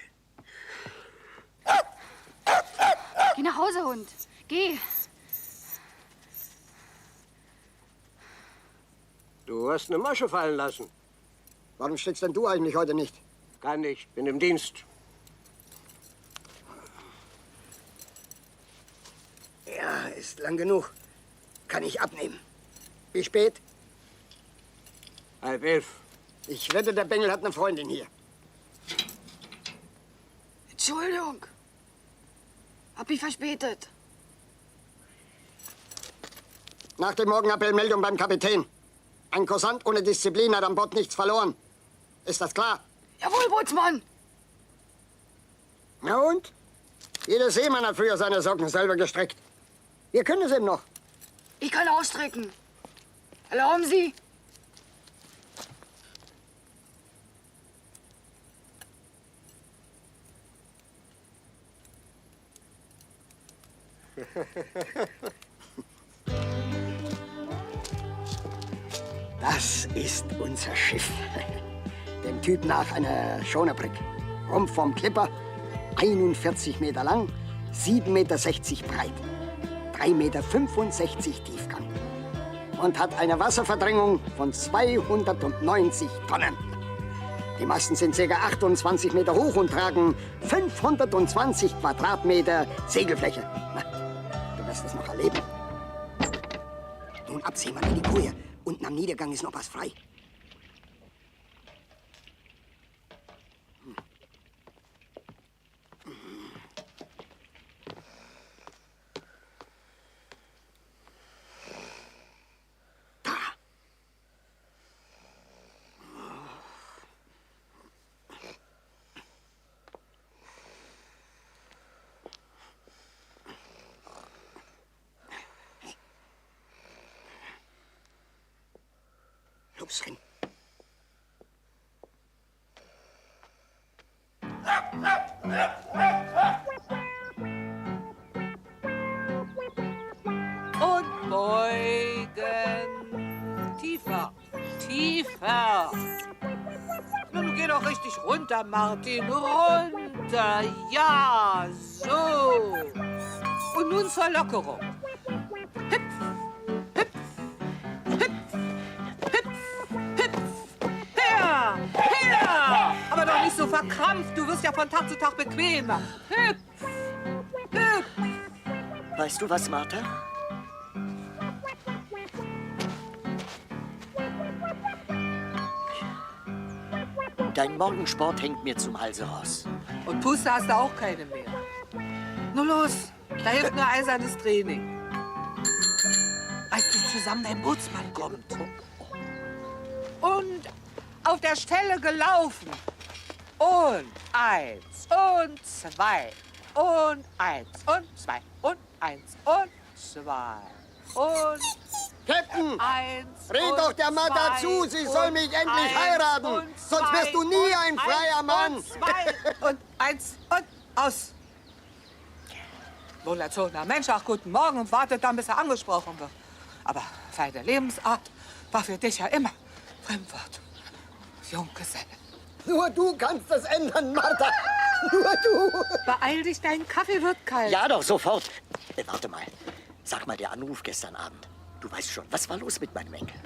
Geh nach Hause, Hund. Geh. Du hast eine Masche fallen lassen. Warum steckst denn du eigentlich heute nicht? Kann nicht, bin im Dienst. Ja, ist lang genug. Kann ich abnehmen. Wie spät? 10:30. Ich wette, der Bengel hat eine Freundin hier. Entschuldigung. Hab mich verspätet. Nach dem Morgenappell Meldung beim Kapitän. Ein Kursant ohne Disziplin hat an Bord nichts verloren. Ist das klar? Jawohl, Bootsmann. Na und? Jeder Seemann hat früher seine Socken selber gestrickt. Wir können es eben noch. Ich kann ausstrecken. Erlauben Sie? Das ist unser Schiff. Dem Typ nach eine Schonerbrick. Rumpf vom Clipper, 41 Meter lang, 7,60 Meter breit, 3,65 Meter Tiefgang. Und hat eine Wasserverdrängung von 290 Tonnen. Die Masten sind ca. 28 Meter hoch und tragen 520 Quadratmeter Segelfläche. Na, du wirst es noch erleben. Nun absehen wir in die Koje. Unten am Niedergang ist noch was frei. Los, renn. Und beugen. Tiefer, tiefer. Nun geh doch richtig runter, Martin. Runter, ja, so. Und nun zur Lockerung. Aber doch nicht so verkrampft. Du wirst ja von Tag zu Tag bequemer. Hüpf! Hüpf! Weißt du was, Martha? Dein Morgensport hängt mir zum Halse raus. Und Puste hast du auch keine mehr. Nur los, da hilft nur eisernes Training. Reiß dich zusammen, dein Bootsmann kommt. Und auf der Stelle gelaufen. Und 1 und 2 und 1 und 2 und 1 und 2 und... Captain, 1 red doch der Martha zu, sie soll mich endlich heiraten. Sonst wirst du nie ein freier Mann. Und 1 und aus. Wohlerzogener Mensch, ach, guten Morgen und wartet dann, bis er angesprochen wird. Aber seine Lebensart war für dich ja immer Fremdwort. Junggeselle. Nur du kannst das ändern, Martha. Nur du. Beeil dich, dein Kaffee wird kalt. Ja, doch, sofort. Warte mal. Sag mal, der Anruf gestern Abend. Du weißt schon, was war los mit meinem Enkel?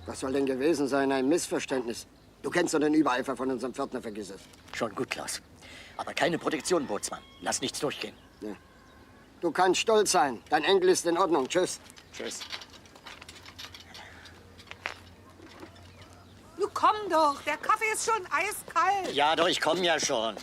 Was soll denn gewesen sein? Ein Missverständnis. Du kennst doch den Übereifer von unserem Pförtner, vergiss es. Schon gut, Klaus. Aber keine Protektion, Bootsmann. Lass nichts durchgehen. Ja. Du kannst stolz sein. Dein Enkel ist in Ordnung. Tschüss. Tschüss. Du komm doch, der Kaffee ist schon eiskalt. Ja, doch, ich komme ja schon.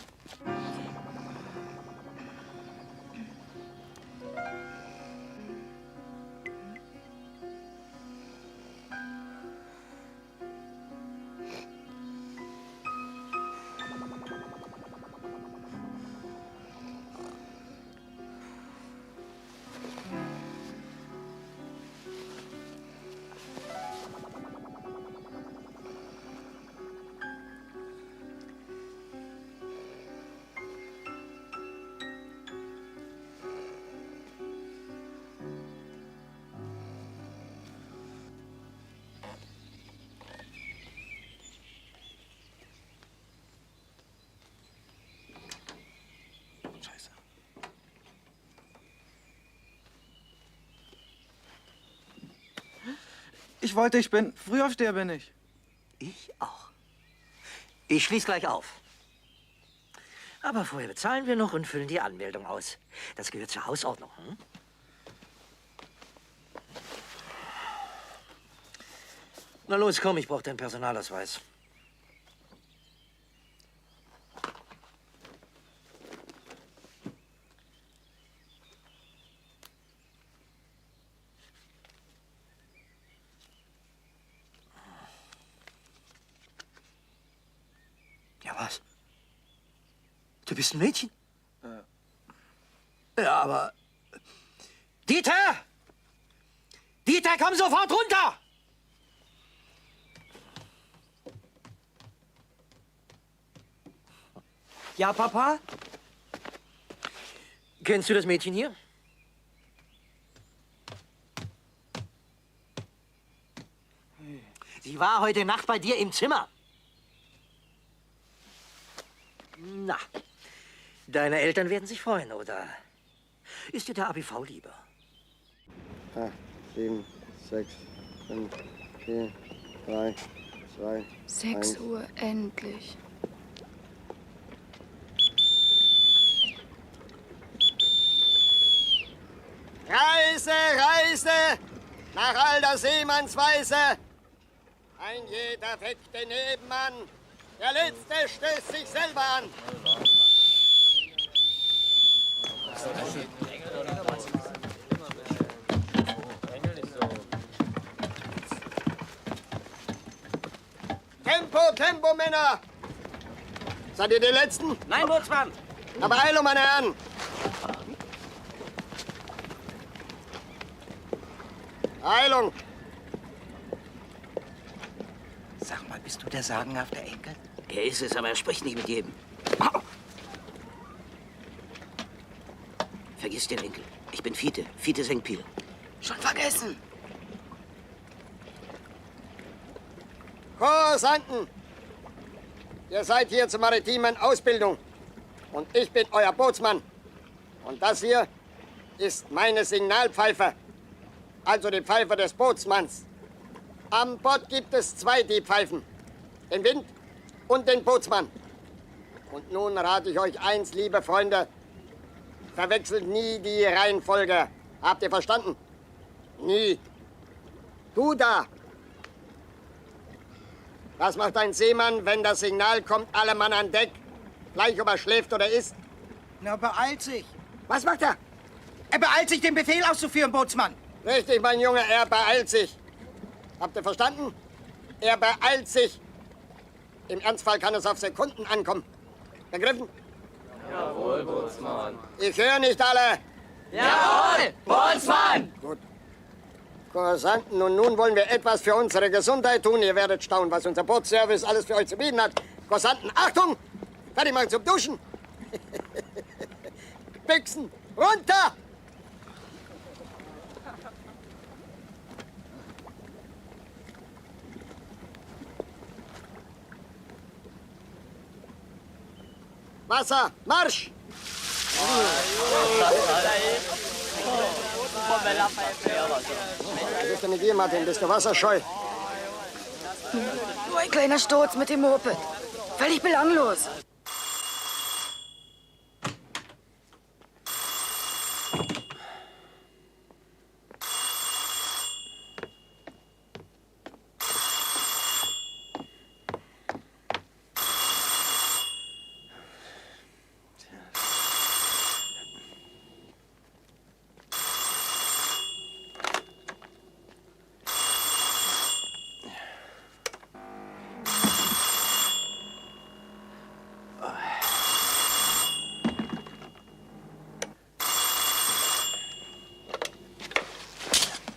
Ich wollte, ich bin. Frühaufsteher bin ich. Ich auch. Ich schließe gleich auf. Aber vorher bezahlen wir noch und füllen die Anmeldung aus. Das gehört zur Hausordnung. Hm? Na los, komm, ich brauche deinen Personalausweis. Ja, was? Du bist ein Mädchen? Ja, aber... Dieter! Dieter, komm sofort runter! Ja, Papa? Kennst du das Mädchen hier? Sie war heute Nacht bei dir im Zimmer. Na, deine Eltern werden sich freuen, oder? Ist dir der ABV lieber? 8, 7, 6, 5, 4, 3, 2, 6 Uhr, endlich. Reise, Reise, nach alter Seemannsweise. Ein jeder weckt den Nebenmann, der Letzte stößt sich selber an. Tempo, Tempo, Männer! Seid ihr die Letzten? Nein, Bootsmann! Aber Eilung, meine Herren! Eilung! Sag mal, bist du der sagenhafte Enkel? Er ist es, aber er spricht nicht mit jedem. Vergiss den Enkel. Ich bin Fiete Senkpiel. Schon vergessen. Kursanten! Ihr seid hier zur maritimen Ausbildung. Und ich bin euer Bootsmann. Und das hier ist meine Signalpfeife. Also die Pfeife des Bootsmanns. An Bord gibt es 2 die Pfeifen. Den Wind und den Bootsmann. Und nun rate ich euch eins, liebe Freunde. Verwechselt nie die Reihenfolge. Habt ihr verstanden? Nie. Du da. Was macht ein Seemann, wenn das Signal kommt, alle Mann an Deck? Gleich, ob er schläft oder isst? Na, beeilt sich. Was macht er? Er beeilt sich, den Befehl auszuführen, Bootsmann. Richtig, mein Junge, er beeilt sich. Habt ihr verstanden? Er beeilt sich. Im Ernstfall kann es auf Sekunden ankommen. Begriffen? Jawohl, Bootsmann. Ich höre nicht alle. Jawohl, Bootsmann! Gut. Kursanten, und nun wollen wir etwas für unsere Gesundheit tun. Ihr werdet staunen, was unser Bootsservice alles für euch zu bieten hat. Kursanten, Achtung! Fertig machen zum Duschen. Büchsen, runter! Wasser, Marsch! Was ist denn mit dir, Martin? Bist du wasserscheu? Nur ein kleiner Sturz mit dem Moped. Völlig belanglos.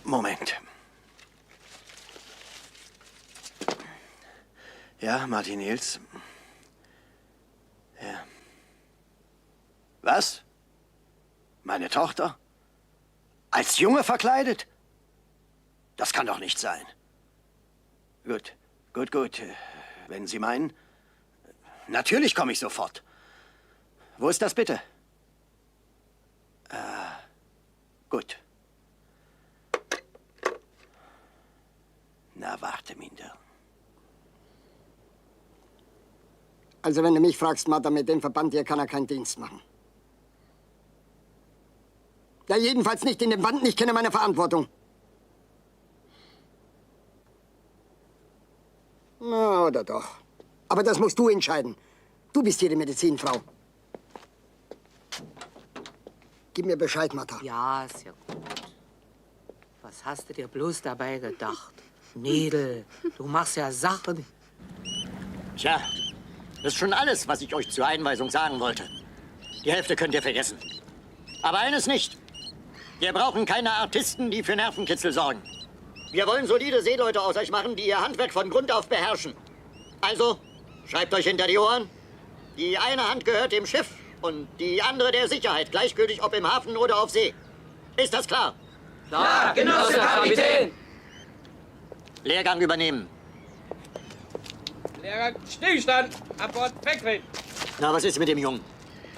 Moment. Ja, Martin Nils. Ja. Was? Meine Tochter? Als Junge verkleidet? Das kann doch nicht sein. Gut, gut. Wenn Sie meinen. Natürlich komme ich sofort. Wo ist das bitte? Gut. Na, warte, minder. Also, wenn du mich fragst, Martha, mit dem Verband hier kann er keinen Dienst machen. Ja, jedenfalls nicht in dem Band. Ich kenne meine Verantwortung. Na, oder doch. Aber das musst du entscheiden. Du bist hier die Medizinfrau. Gib mir Bescheid, Martha. Ja, ist ja gut. Was hast du dir bloß dabei gedacht? Nädel, du machst ja Sachen. Tja, das ist schon alles, was ich euch zur Einweisung sagen wollte. Die Hälfte könnt ihr vergessen. Aber eines nicht. Wir brauchen keine Artisten, die für Nervenkitzel sorgen. Wir wollen solide Seeleute aus euch machen, die ihr Handwerk von Grund auf beherrschen. Also, schreibt euch hinter die Ohren. Die eine Hand gehört dem Schiff und die andere der Sicherheit, gleichgültig ob im Hafen oder auf See. Ist das klar? Klar, Genosse Kapitän! Lehrgang übernehmen. Lehrgang, Stillstand, ab Bord wegdrehen. Na, was ist mit dem Jungen?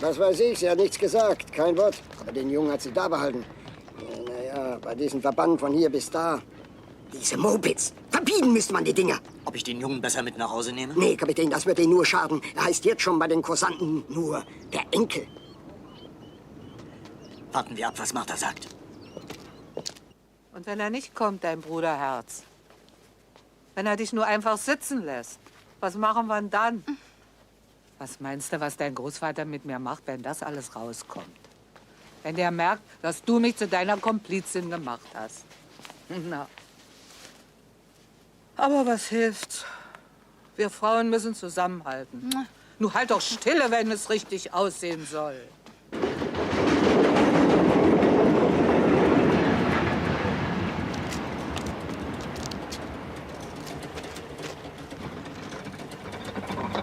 Was weiß ich, sie hat nichts gesagt, kein Wort. Aber den Jungen hat sie da behalten. Naja, bei diesem Verband von hier bis da. Diese Mopeds. Verbieten müsste man die Dinger. Ob ich den Jungen besser mit nach Hause nehme? Nee, Kapitän, das wird Ihnen nur schaden. Er heißt jetzt schon bei den Kursanten nur der Enkel. Warten wir ab, was Martha sagt. Und wenn er nicht kommt, dein Bruderherz? Wenn er dich nur einfach sitzen lässt, was machen wir denn dann? Was meinst du, was dein Großvater mit mir macht, wenn das alles rauskommt? Wenn der merkt, dass du mich zu deiner Komplizin gemacht hast. Na. Aber was hilft's? Wir Frauen müssen zusammenhalten. Nur halt doch stille, wenn es richtig aussehen soll.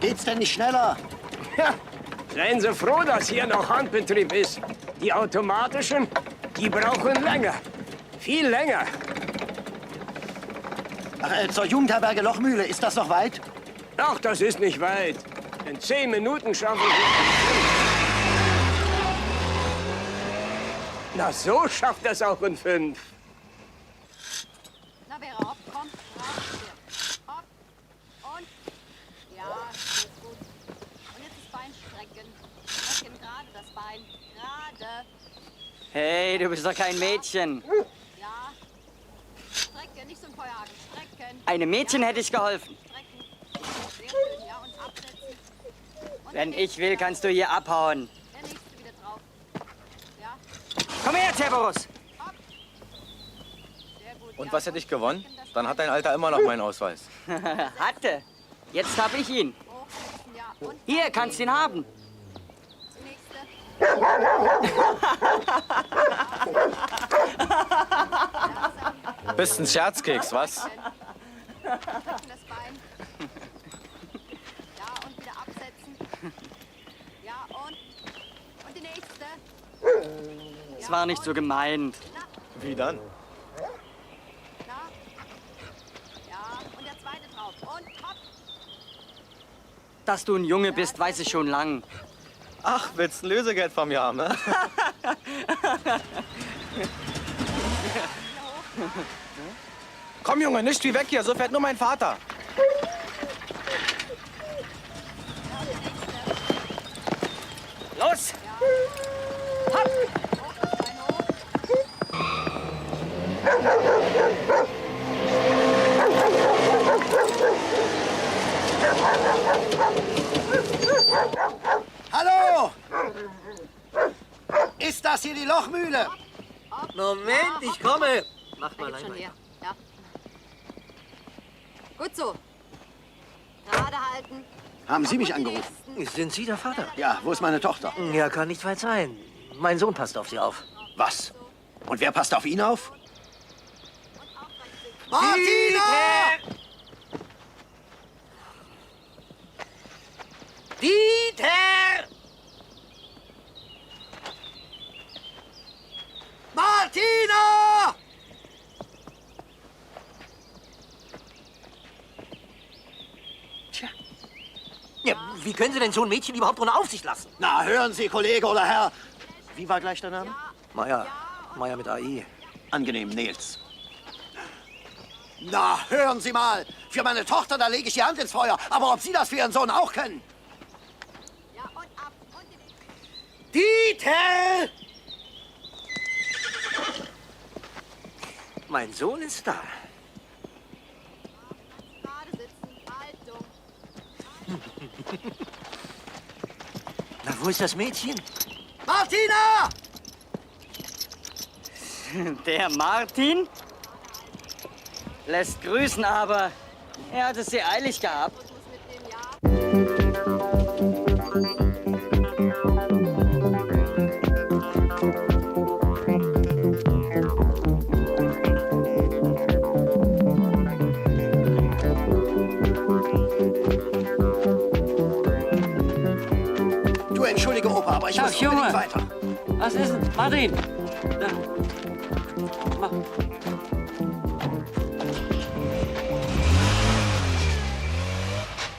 Geht's denn nicht schneller? Ja, seien Sie froh, dass hier noch Handbetrieb ist. Die automatischen, die brauchen länger. Viel länger. Ach, zur Jugendherberge Lochmühle, ist das noch weit? Ach, das ist nicht weit. In 10 Minuten schaffen Sie es. Na, so schafft das auch in 5. Na, wer hopp, komm, raus hier. Hopp. Und? Ja, ist gut. Und jetzt das Bein strecken. Strecken gerade das Bein. Gerade. Hey, du bist doch kein Mädchen. Ja. Strecken, nicht so ein Feuerhaken. Strecken. Einem Mädchen hätte ich geholfen. Strecken. Sehr schön, ja, und absetzen. Und Wenn ich will, kannst du hier abhauen. der nächste wieder drauf. Ja. Komm her, Cerberus! Und was hätte ich gewonnen? Dann hat dein Alter immer noch meinen Ausweis. Hatte. Jetzt hab ich ihn. Hier, kannst ihn haben. Bist ein Scherzkeks, was? Das Bein. Ja, und wieder absetzen. Ja, und die nächste. Es war nicht so gemeint. Wie dann? Ja, und der zweite drauf. Und hopp. Dass du ein Junge bist, weiß ich schon lang. Ach, willst ein Lösegeld von mir haben, ne? Komm, Junge, nicht wie weg hier, so fährt nur mein Vater. Los! Hopp! Hallo! Ist das hier die Lochmühle? Moment, ich komme. Mach mal Schon einmal. her. Ja. Gut so. Gerade halten. Haben Sie mich angerufen? Sind Sie der Vater? Ja, wo ist meine Tochter? Ja, kann nicht weit sein. Mein Sohn passt auf Sie auf. Was? Und wer passt auf ihn auf? Martina! Dieter! Martina! Tja. Ja, wie können Sie denn so ein Mädchen überhaupt ohne Aufsicht lassen? Na, hören Sie, Kollege oder Herr. Wie war gleich der Name? Meier. Meier mit AI. Angenehm, Nils. Na, hören Sie mal. Für meine Tochter, da lege ich die Hand ins Feuer. Aber ob Sie das für Ihren Sohn auch können? Dieter! Mein Sohn ist da. Gerade sitzen. Haltung. Na, wo ist das Mädchen? Martina! Der Martin lässt grüßen, aber er hat es sehr eilig gehabt. Du, entschuldige, Opa, aber ich Ach, muss Junge. unbedingt weiter. Was ist denn? Martin!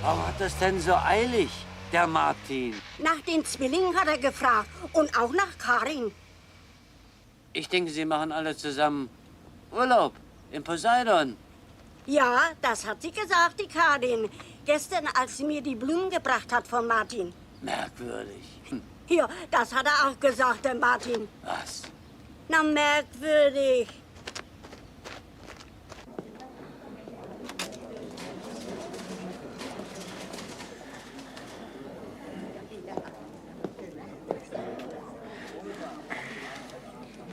Warum hat das denn so eilig, der Martin? Nach den Zwillingen hat er gefragt und auch nach Karin. Ich denke, Sie machen alle zusammen Urlaub in Poseidon. Ja, das hat sie gesagt, die Karin. Gestern, als sie mir die Blumen gebracht hat von Martin. Merkwürdig. Ja, das hat er auch gesagt, der Martin. Was? Na, merkwürdig.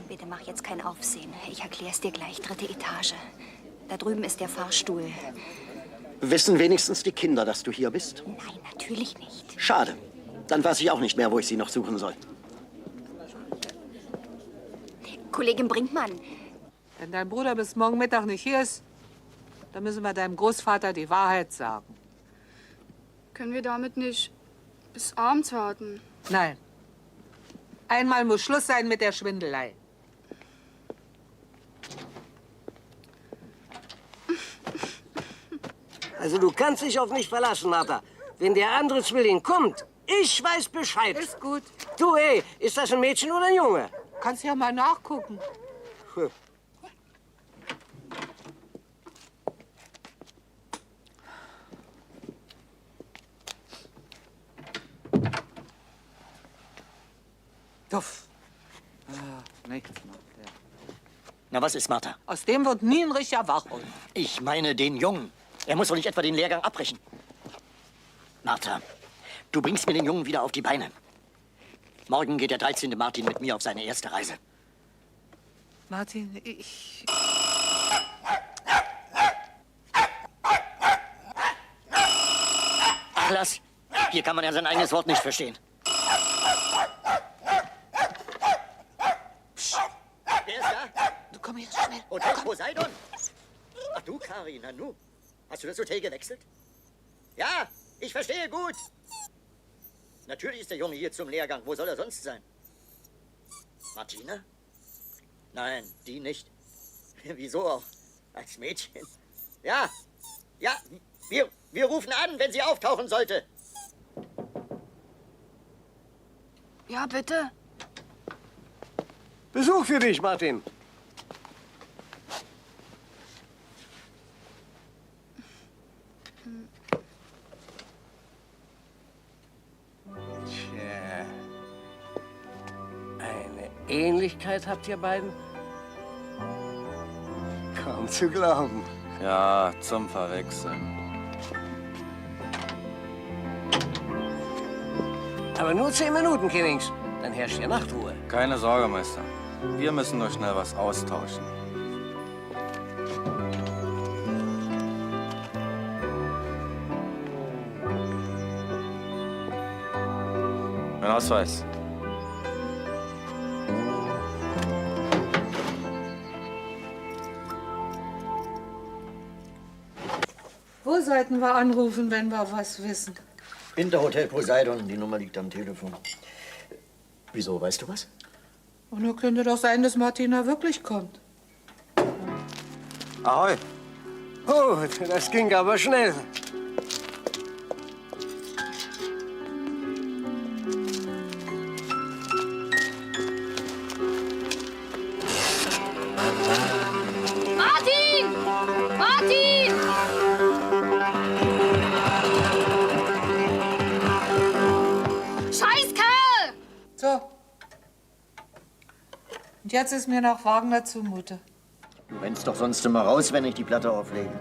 Bitte mach jetzt kein Aufsehen. Ich erklär's dir gleich. 3. Etage. Da drüben ist der Fahrstuhl. Wissen wenigstens die Kinder, dass du hier bist? Nein, natürlich nicht. Schade. Dann weiß ich auch nicht mehr, wo ich sie noch suchen soll. Kollegin Brinkmann. Wenn dein Bruder bis morgen Mittag nicht hier ist, dann müssen wir deinem Großvater die Wahrheit sagen. Können wir damit nicht bis abends warten? Nein. Einmal muss Schluss sein mit der Schwindelei. Also du kannst dich auf mich verlassen, Martha. Wenn der andere Zwilling kommt, ich weiß Bescheid. Ist gut. Du, ey, ist das ein Mädchen oder ein Junge? Kannst ja mal nachgucken. Hm. Duff. Nichts. Na, was ist, Martha? Aus dem wird nie ein richtiger Wachhund. Ich meine den Jungen. Er muss doch nicht etwa den Lehrgang abbrechen. Martha, du bringst mir den Jungen wieder auf die Beine. Morgen geht der 13. Martin mit mir auf seine erste Reise. Martin, ich... Ach, lass. Hier kann man ja sein eigenes Wort nicht verstehen. Du komm jetzt schnell. Hotel Poseidon? Ach du, Karin, na nu. Hast du das Hotel gewechselt? Ja, ich verstehe gut. Natürlich ist der Junge hier zum Lehrgang. Wo soll er sonst sein? Martina? Nein, die nicht. Wieso auch? Als Mädchen? Ja, ja, wir rufen an, wenn sie auftauchen sollte. Ja, bitte. Besuch für dich, Martin. Tja. Eine Ähnlichkeit habt ihr beiden? Kaum zu glauben. Ja, zum Verwechseln. Aber nur 10 Minuten, Kennings. Dann herrscht hier Nachtruhe. Keine Sorge, Meister. Wir müssen nur schnell was austauschen. Mein Ausweis. Wo sollten wir anrufen, wenn wir was wissen? Hinter Hotel Poseidon, die Nummer liegt am Telefon. Wieso, weißt du was? Und nur könnte doch sein, dass Martina wirklich kommt. Ahoi. Oh, das ging aber schnell. Martin! Martin! Scheiß Kerl! So. Und jetzt ist mir nach Wagner zumute. Du rennst doch sonst immer raus, wenn ich die Platte auflege.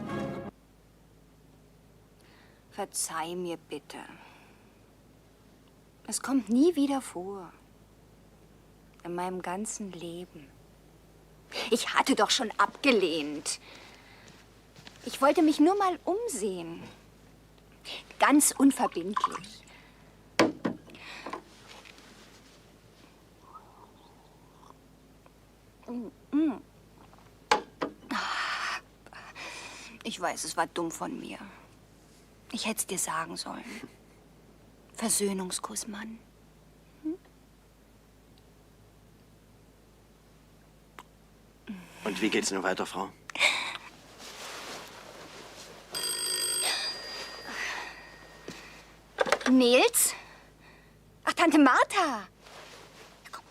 Verzeih mir bitte. Es kommt nie wieder vor. In meinem ganzen Leben. Ich hatte doch schon abgelehnt. Ich wollte mich nur mal umsehen. Ganz unverbindlich. Ich weiß, es war dumm von mir. Ich hätte es dir sagen sollen. Versöhnungskuss, Mann. Und wie geht's nun weiter, Frau? Nils? Ach, Tante Martha. Komm.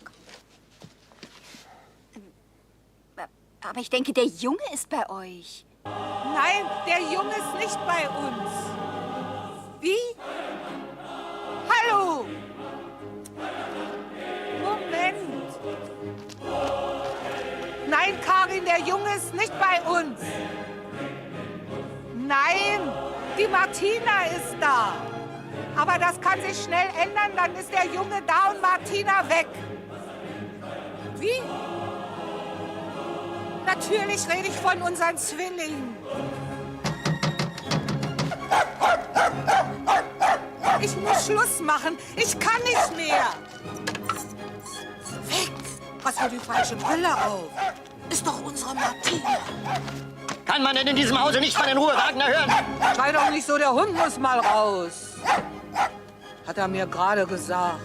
Aber ich denke, der Junge ist bei euch. Nein, der Junge ist nicht bei uns. Wie? Hallo! Moment. Nein, Karin, der Junge ist nicht bei uns. Nein, die Martina ist da. Aber das kann sich schnell ändern, dann ist der Junge da und Martina weg. Wie? Natürlich rede ich von unseren Zwillingen. Ich muss Schluss machen. Ich kann nicht mehr. Weg! Was für die falsche Brille auf? Ist doch unsere Martina. Kann man denn in diesem Hause nicht mal in Ruhe Wagner hören? Schrei doch nicht so, der Hund muss mal raus. Hat er mir gerade gesagt.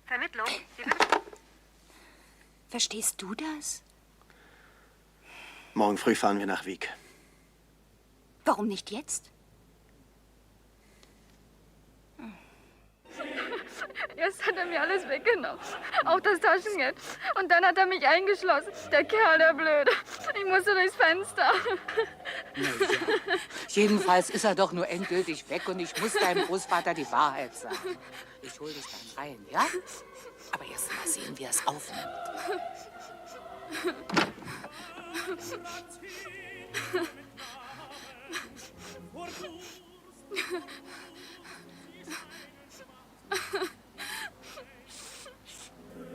Vermittlung. Verstehst du das? Morgen früh fahren wir nach Wiek. Warum nicht jetzt? Erst hat er mir alles weggenommen, auch das Taschengeld. Und dann hat er mich eingeschlossen. Der Kerl, der Blöde. Ich musste durchs Fenster. Na ja. Jedenfalls ist er doch nur endgültig weg und ich muss deinem Großvater die Wahrheit sagen. Ich hol dich dann rein, ja? Aber erst mal sehen, wie er es aufnimmt.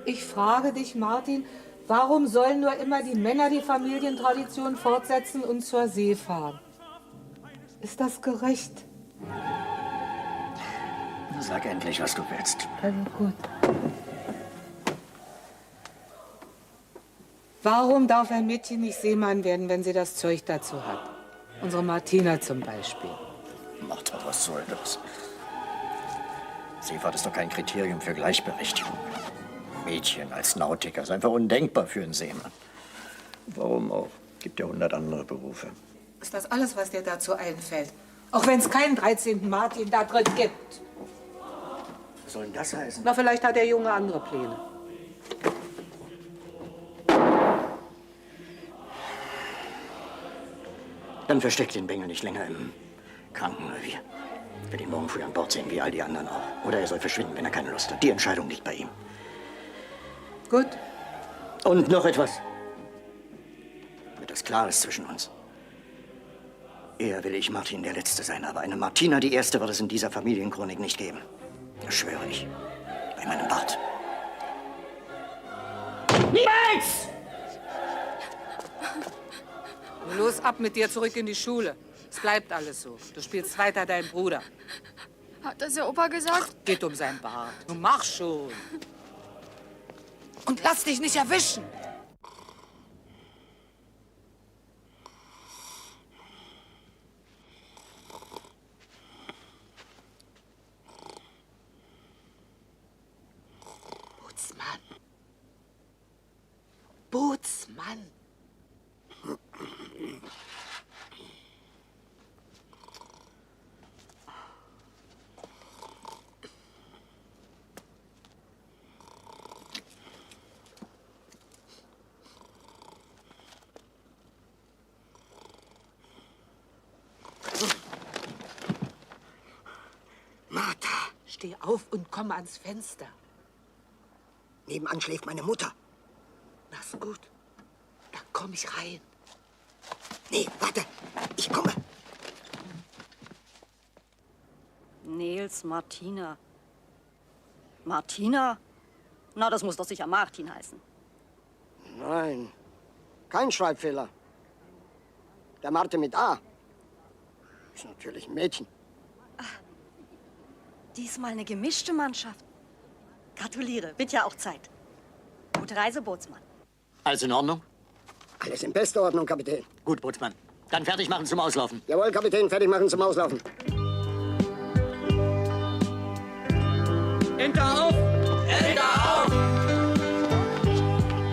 Ich frage dich, Martin, warum sollen nur immer die Männer die Familientradition fortsetzen und zur See fahren? Ist das gerecht? Sag endlich, was du willst. Also gut. Warum darf ein Mädchen nicht Seemann werden, wenn sie das Zeug dazu hat? Unsere Martina zum Beispiel. Martha, was soll das? Seefahrt ist doch kein Kriterium für Gleichberechtigung. Mädchen als Nautiker ist einfach undenkbar für einen Seemann. Warum auch? Gibt ja 100 andere Berufe. Ist das alles, was dir dazu einfällt? Auch wenn es keinen 13. Martin da drin gibt. Was soll denn das heißen? Na, vielleicht hat der Junge andere Pläne. Dann versteckt den Bengel nicht länger im Krankenrevier. Ich will ihn morgen früh an Bord sehen, wie all die anderen auch. Oder er soll verschwinden, wenn er keine Lust hat. Die Entscheidung liegt bei ihm. Gut. Und noch etwas. Damit das klar ist zwischen uns. Eher will ich Martin der Letzte sein, aber eine Martina die Erste wird es in dieser Familienchronik nicht geben. Das schwöre ich. Bei meinem Bart. Niemals! Los, ab mit dir zurück in die Schule. Es bleibt alles so. Du spielst weiter deinen Bruder. Hat das der Opa gesagt? Geht um sein Bart. Nun mach schon. Und lass dich nicht erwischen. Bootsmann. Bootsmann. Martha! Steh auf und komm ans Fenster. Nebenan schläft meine Mutter. Na, ist gut. Dann komm ich rein. Nee, warte. Ich komme. Nils, Martina. Martina? Na, das muss doch sicher Martin heißen. Nein, kein Schreibfehler. Der Martin mit A ist natürlich ein Mädchen. Diesmal eine gemischte Mannschaft. Gratuliere, wird ja auch Zeit. Gute Reise, Bootsmann. Alles in Ordnung? Alles in bester Ordnung, Kapitän. Gut, Bootsmann. Dann fertig machen zum Auslaufen. Jawohl, Kapitän, fertig machen zum Auslaufen. Enter auf! Enter auf!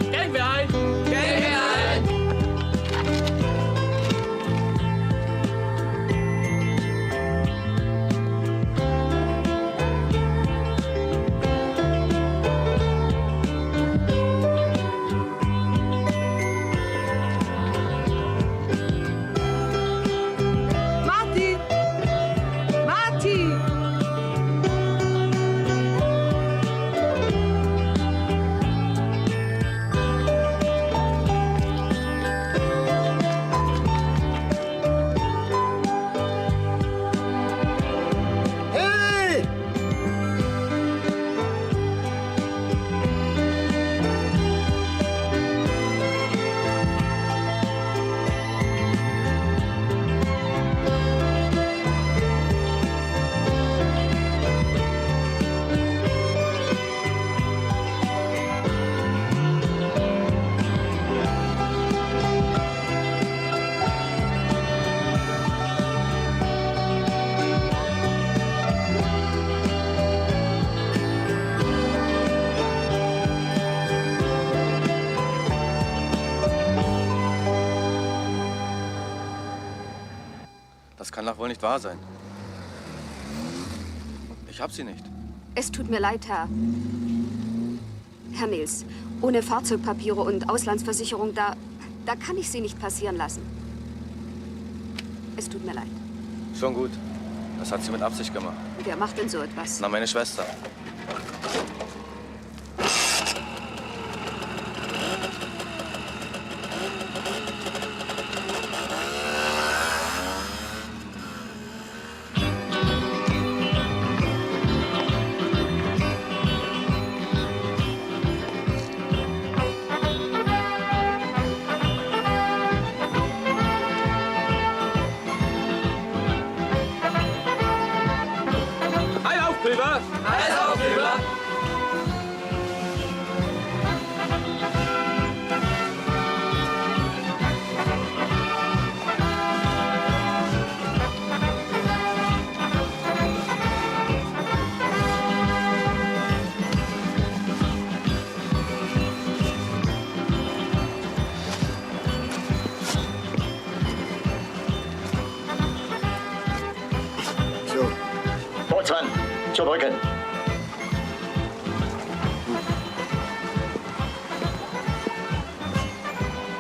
Stellen wir ein! Stellen wir ein! Martin! Martin! Hey! Das kann doch wohl nicht wahr sein. Ich hab sie nicht. Es tut mir leid, Herr Nils. Ohne Fahrzeugpapiere und Auslandsversicherung, da kann ich Sie nicht passieren lassen. Es tut mir leid. Schon gut. Das hat sie mit Absicht gemacht. Wer macht denn so etwas? Na, meine Schwester. Heil auf, Pulver! zurückzudrücken.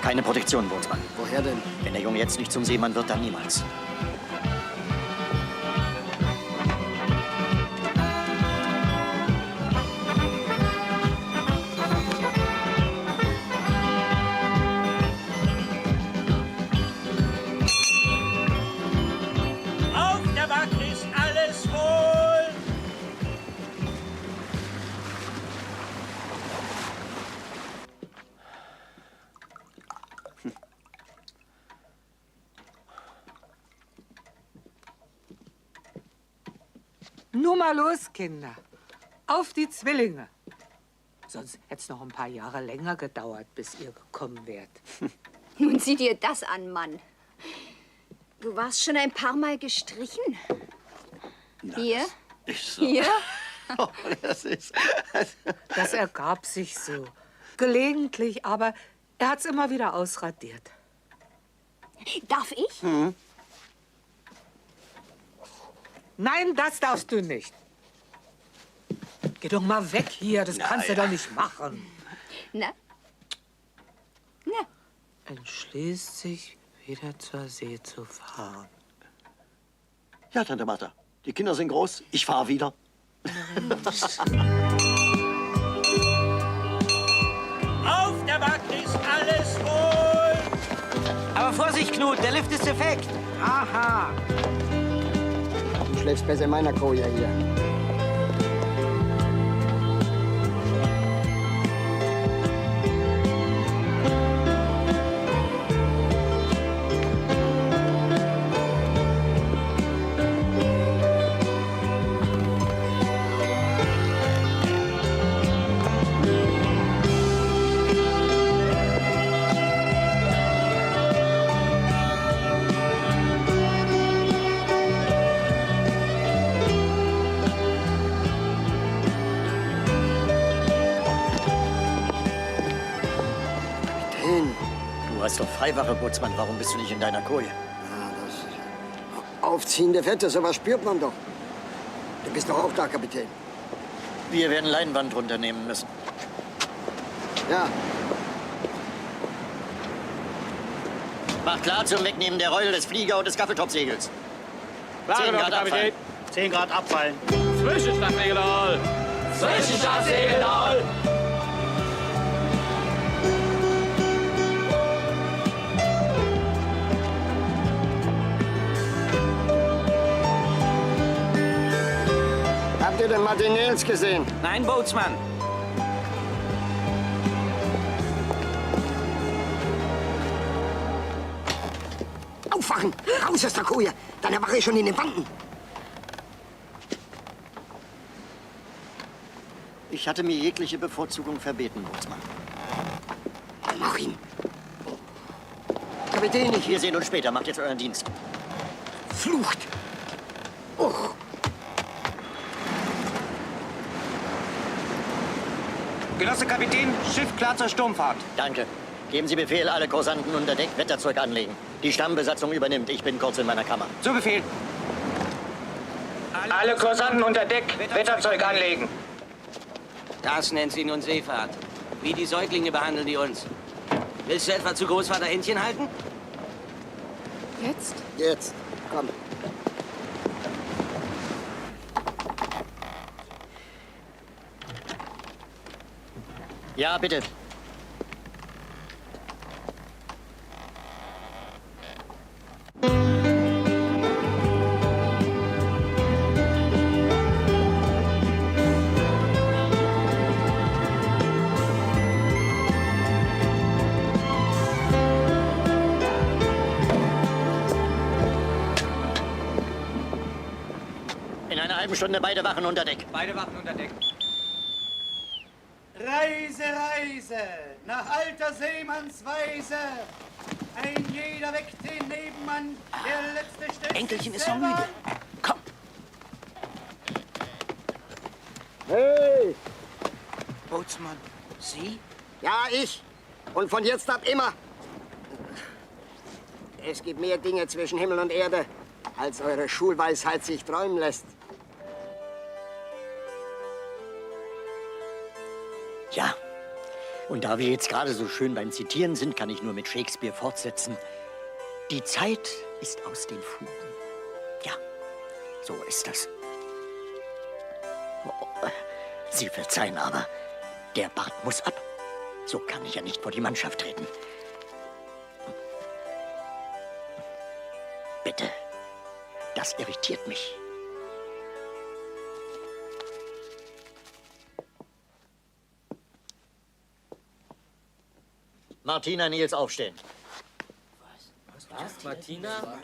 Keine Protektion, Bootsmann. Woher denn? Wenn der Junge jetzt nicht zum Seemann wird, dann niemals. Auf der Wache ist alles wohl. Nur mal los, Kinder. Auf die Zwillinge. Sonst hätte es noch ein paar Jahre länger gedauert, bis ihr gekommen wärt. Nun sieh dir das an, Mann. Du warst schon ein paar Mal gestrichen. Hier? Ist so. Hier? Oh, das ist... Das ergab sich so. Gelegentlich, aber er hat's immer wieder ausradiert. Darf ich? Hm. Nein, das darfst du nicht. Geh doch mal weg hier, das kannst du doch nicht machen. Na? Na? Entschließt sich, wieder zur See zu fahren. Ja, Tante Martha, die Kinder sind groß, ich fahre wieder. Auf der Wache ist alles wohl. Aber Vorsicht, Knut, der Lift ist defekt. Aha. Du schläfst besser in meiner Koje hier. Du hast doch Freiwache, Bootsmann. Warum bist du nicht in deiner Koje? Ja, das aufziehende Fette, sowas spürt man doch. Du bist doch auch da, Kapitän. Wir werden Leinwand runternehmen müssen. Ja. Macht klar zum Wegnehmen der Räude des Flieger- und des Gaffeltopsegels. Klare 10 Sache, Grad abfallen. Kapitän. 10 Grad abfallen. Zwischenstartsignal! Zwischenstartsignal! Habt ihr den Martin Nils gesehen? Nein, Bootsmann. Aufwachen! Raus aus der Koje! Deine Wache ist schon in den Wanten! Ich hatte mir jegliche Bevorzugung verbeten, Bootsmann. Mach ihn! Kapitän, Wir sehen uns später. Macht jetzt euren Dienst. Flucht! Oh. Genosse Kapitän, Schiff klar zur Sturmfahrt. Danke. Geben Sie Befehl, alle Kursanten unter Deck Wetterzeug anlegen. Die Stammbesatzung übernimmt. Ich bin kurz in meiner Kammer. Zu Befehl. Alle Kursanten unter Deck, Wetterzeug anlegen. Das nennt sie nun Seefahrt. Wie die Säuglinge behandeln die uns. Willst du etwa zu Großvater Händchen halten? Jetzt? Jetzt. Komm. Ja, bitte. In einer halben Stunde beide Wachen unter Deck. Beide Wachen unter Deck. Reise, Reise, nach alter Seemannsweise. Ein jeder weckt den Nebenmann, der letzte stellt Enkelchen sich ist noch selber müde. an. Komm. Hey! Bootsmann, Sie? Ja, ich. Und von jetzt ab immer. Es gibt mehr Dinge zwischen Himmel und Erde, als eure Schulweisheit sich träumen lässt. Ja. Und da wir jetzt gerade so schön beim Zitieren sind, kann ich nur mit Shakespeare fortsetzen. Die Zeit ist aus den Fugen. Ja, so ist das. Oh, Sie verzeihen aber, der Bart muss ab. So kann ich ja nicht vor die Mannschaft treten. Bitte, das irritiert mich. Martina Nils aufstehen. Was? Martina?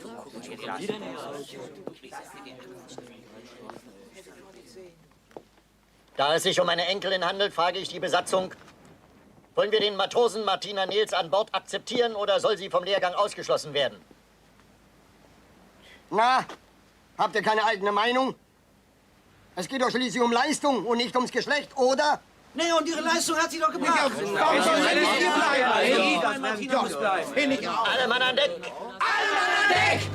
Da es sich um eine Enkelin handelt, frage ich die Besatzung, wollen wir den Matrosen Martina Nils an Bord akzeptieren oder soll sie vom Lehrgang ausgeschlossen werden? Na, habt ihr keine eigene Meinung? Es geht doch schließlich um Leistung und nicht ums Geschlecht, oder? Nee, und ihre Leistung hat sie doch gebracht. Warum soll sie nicht hier bleiben? Martina muss bleiben. Alle Mann an Deck! Alle Mann an Deck!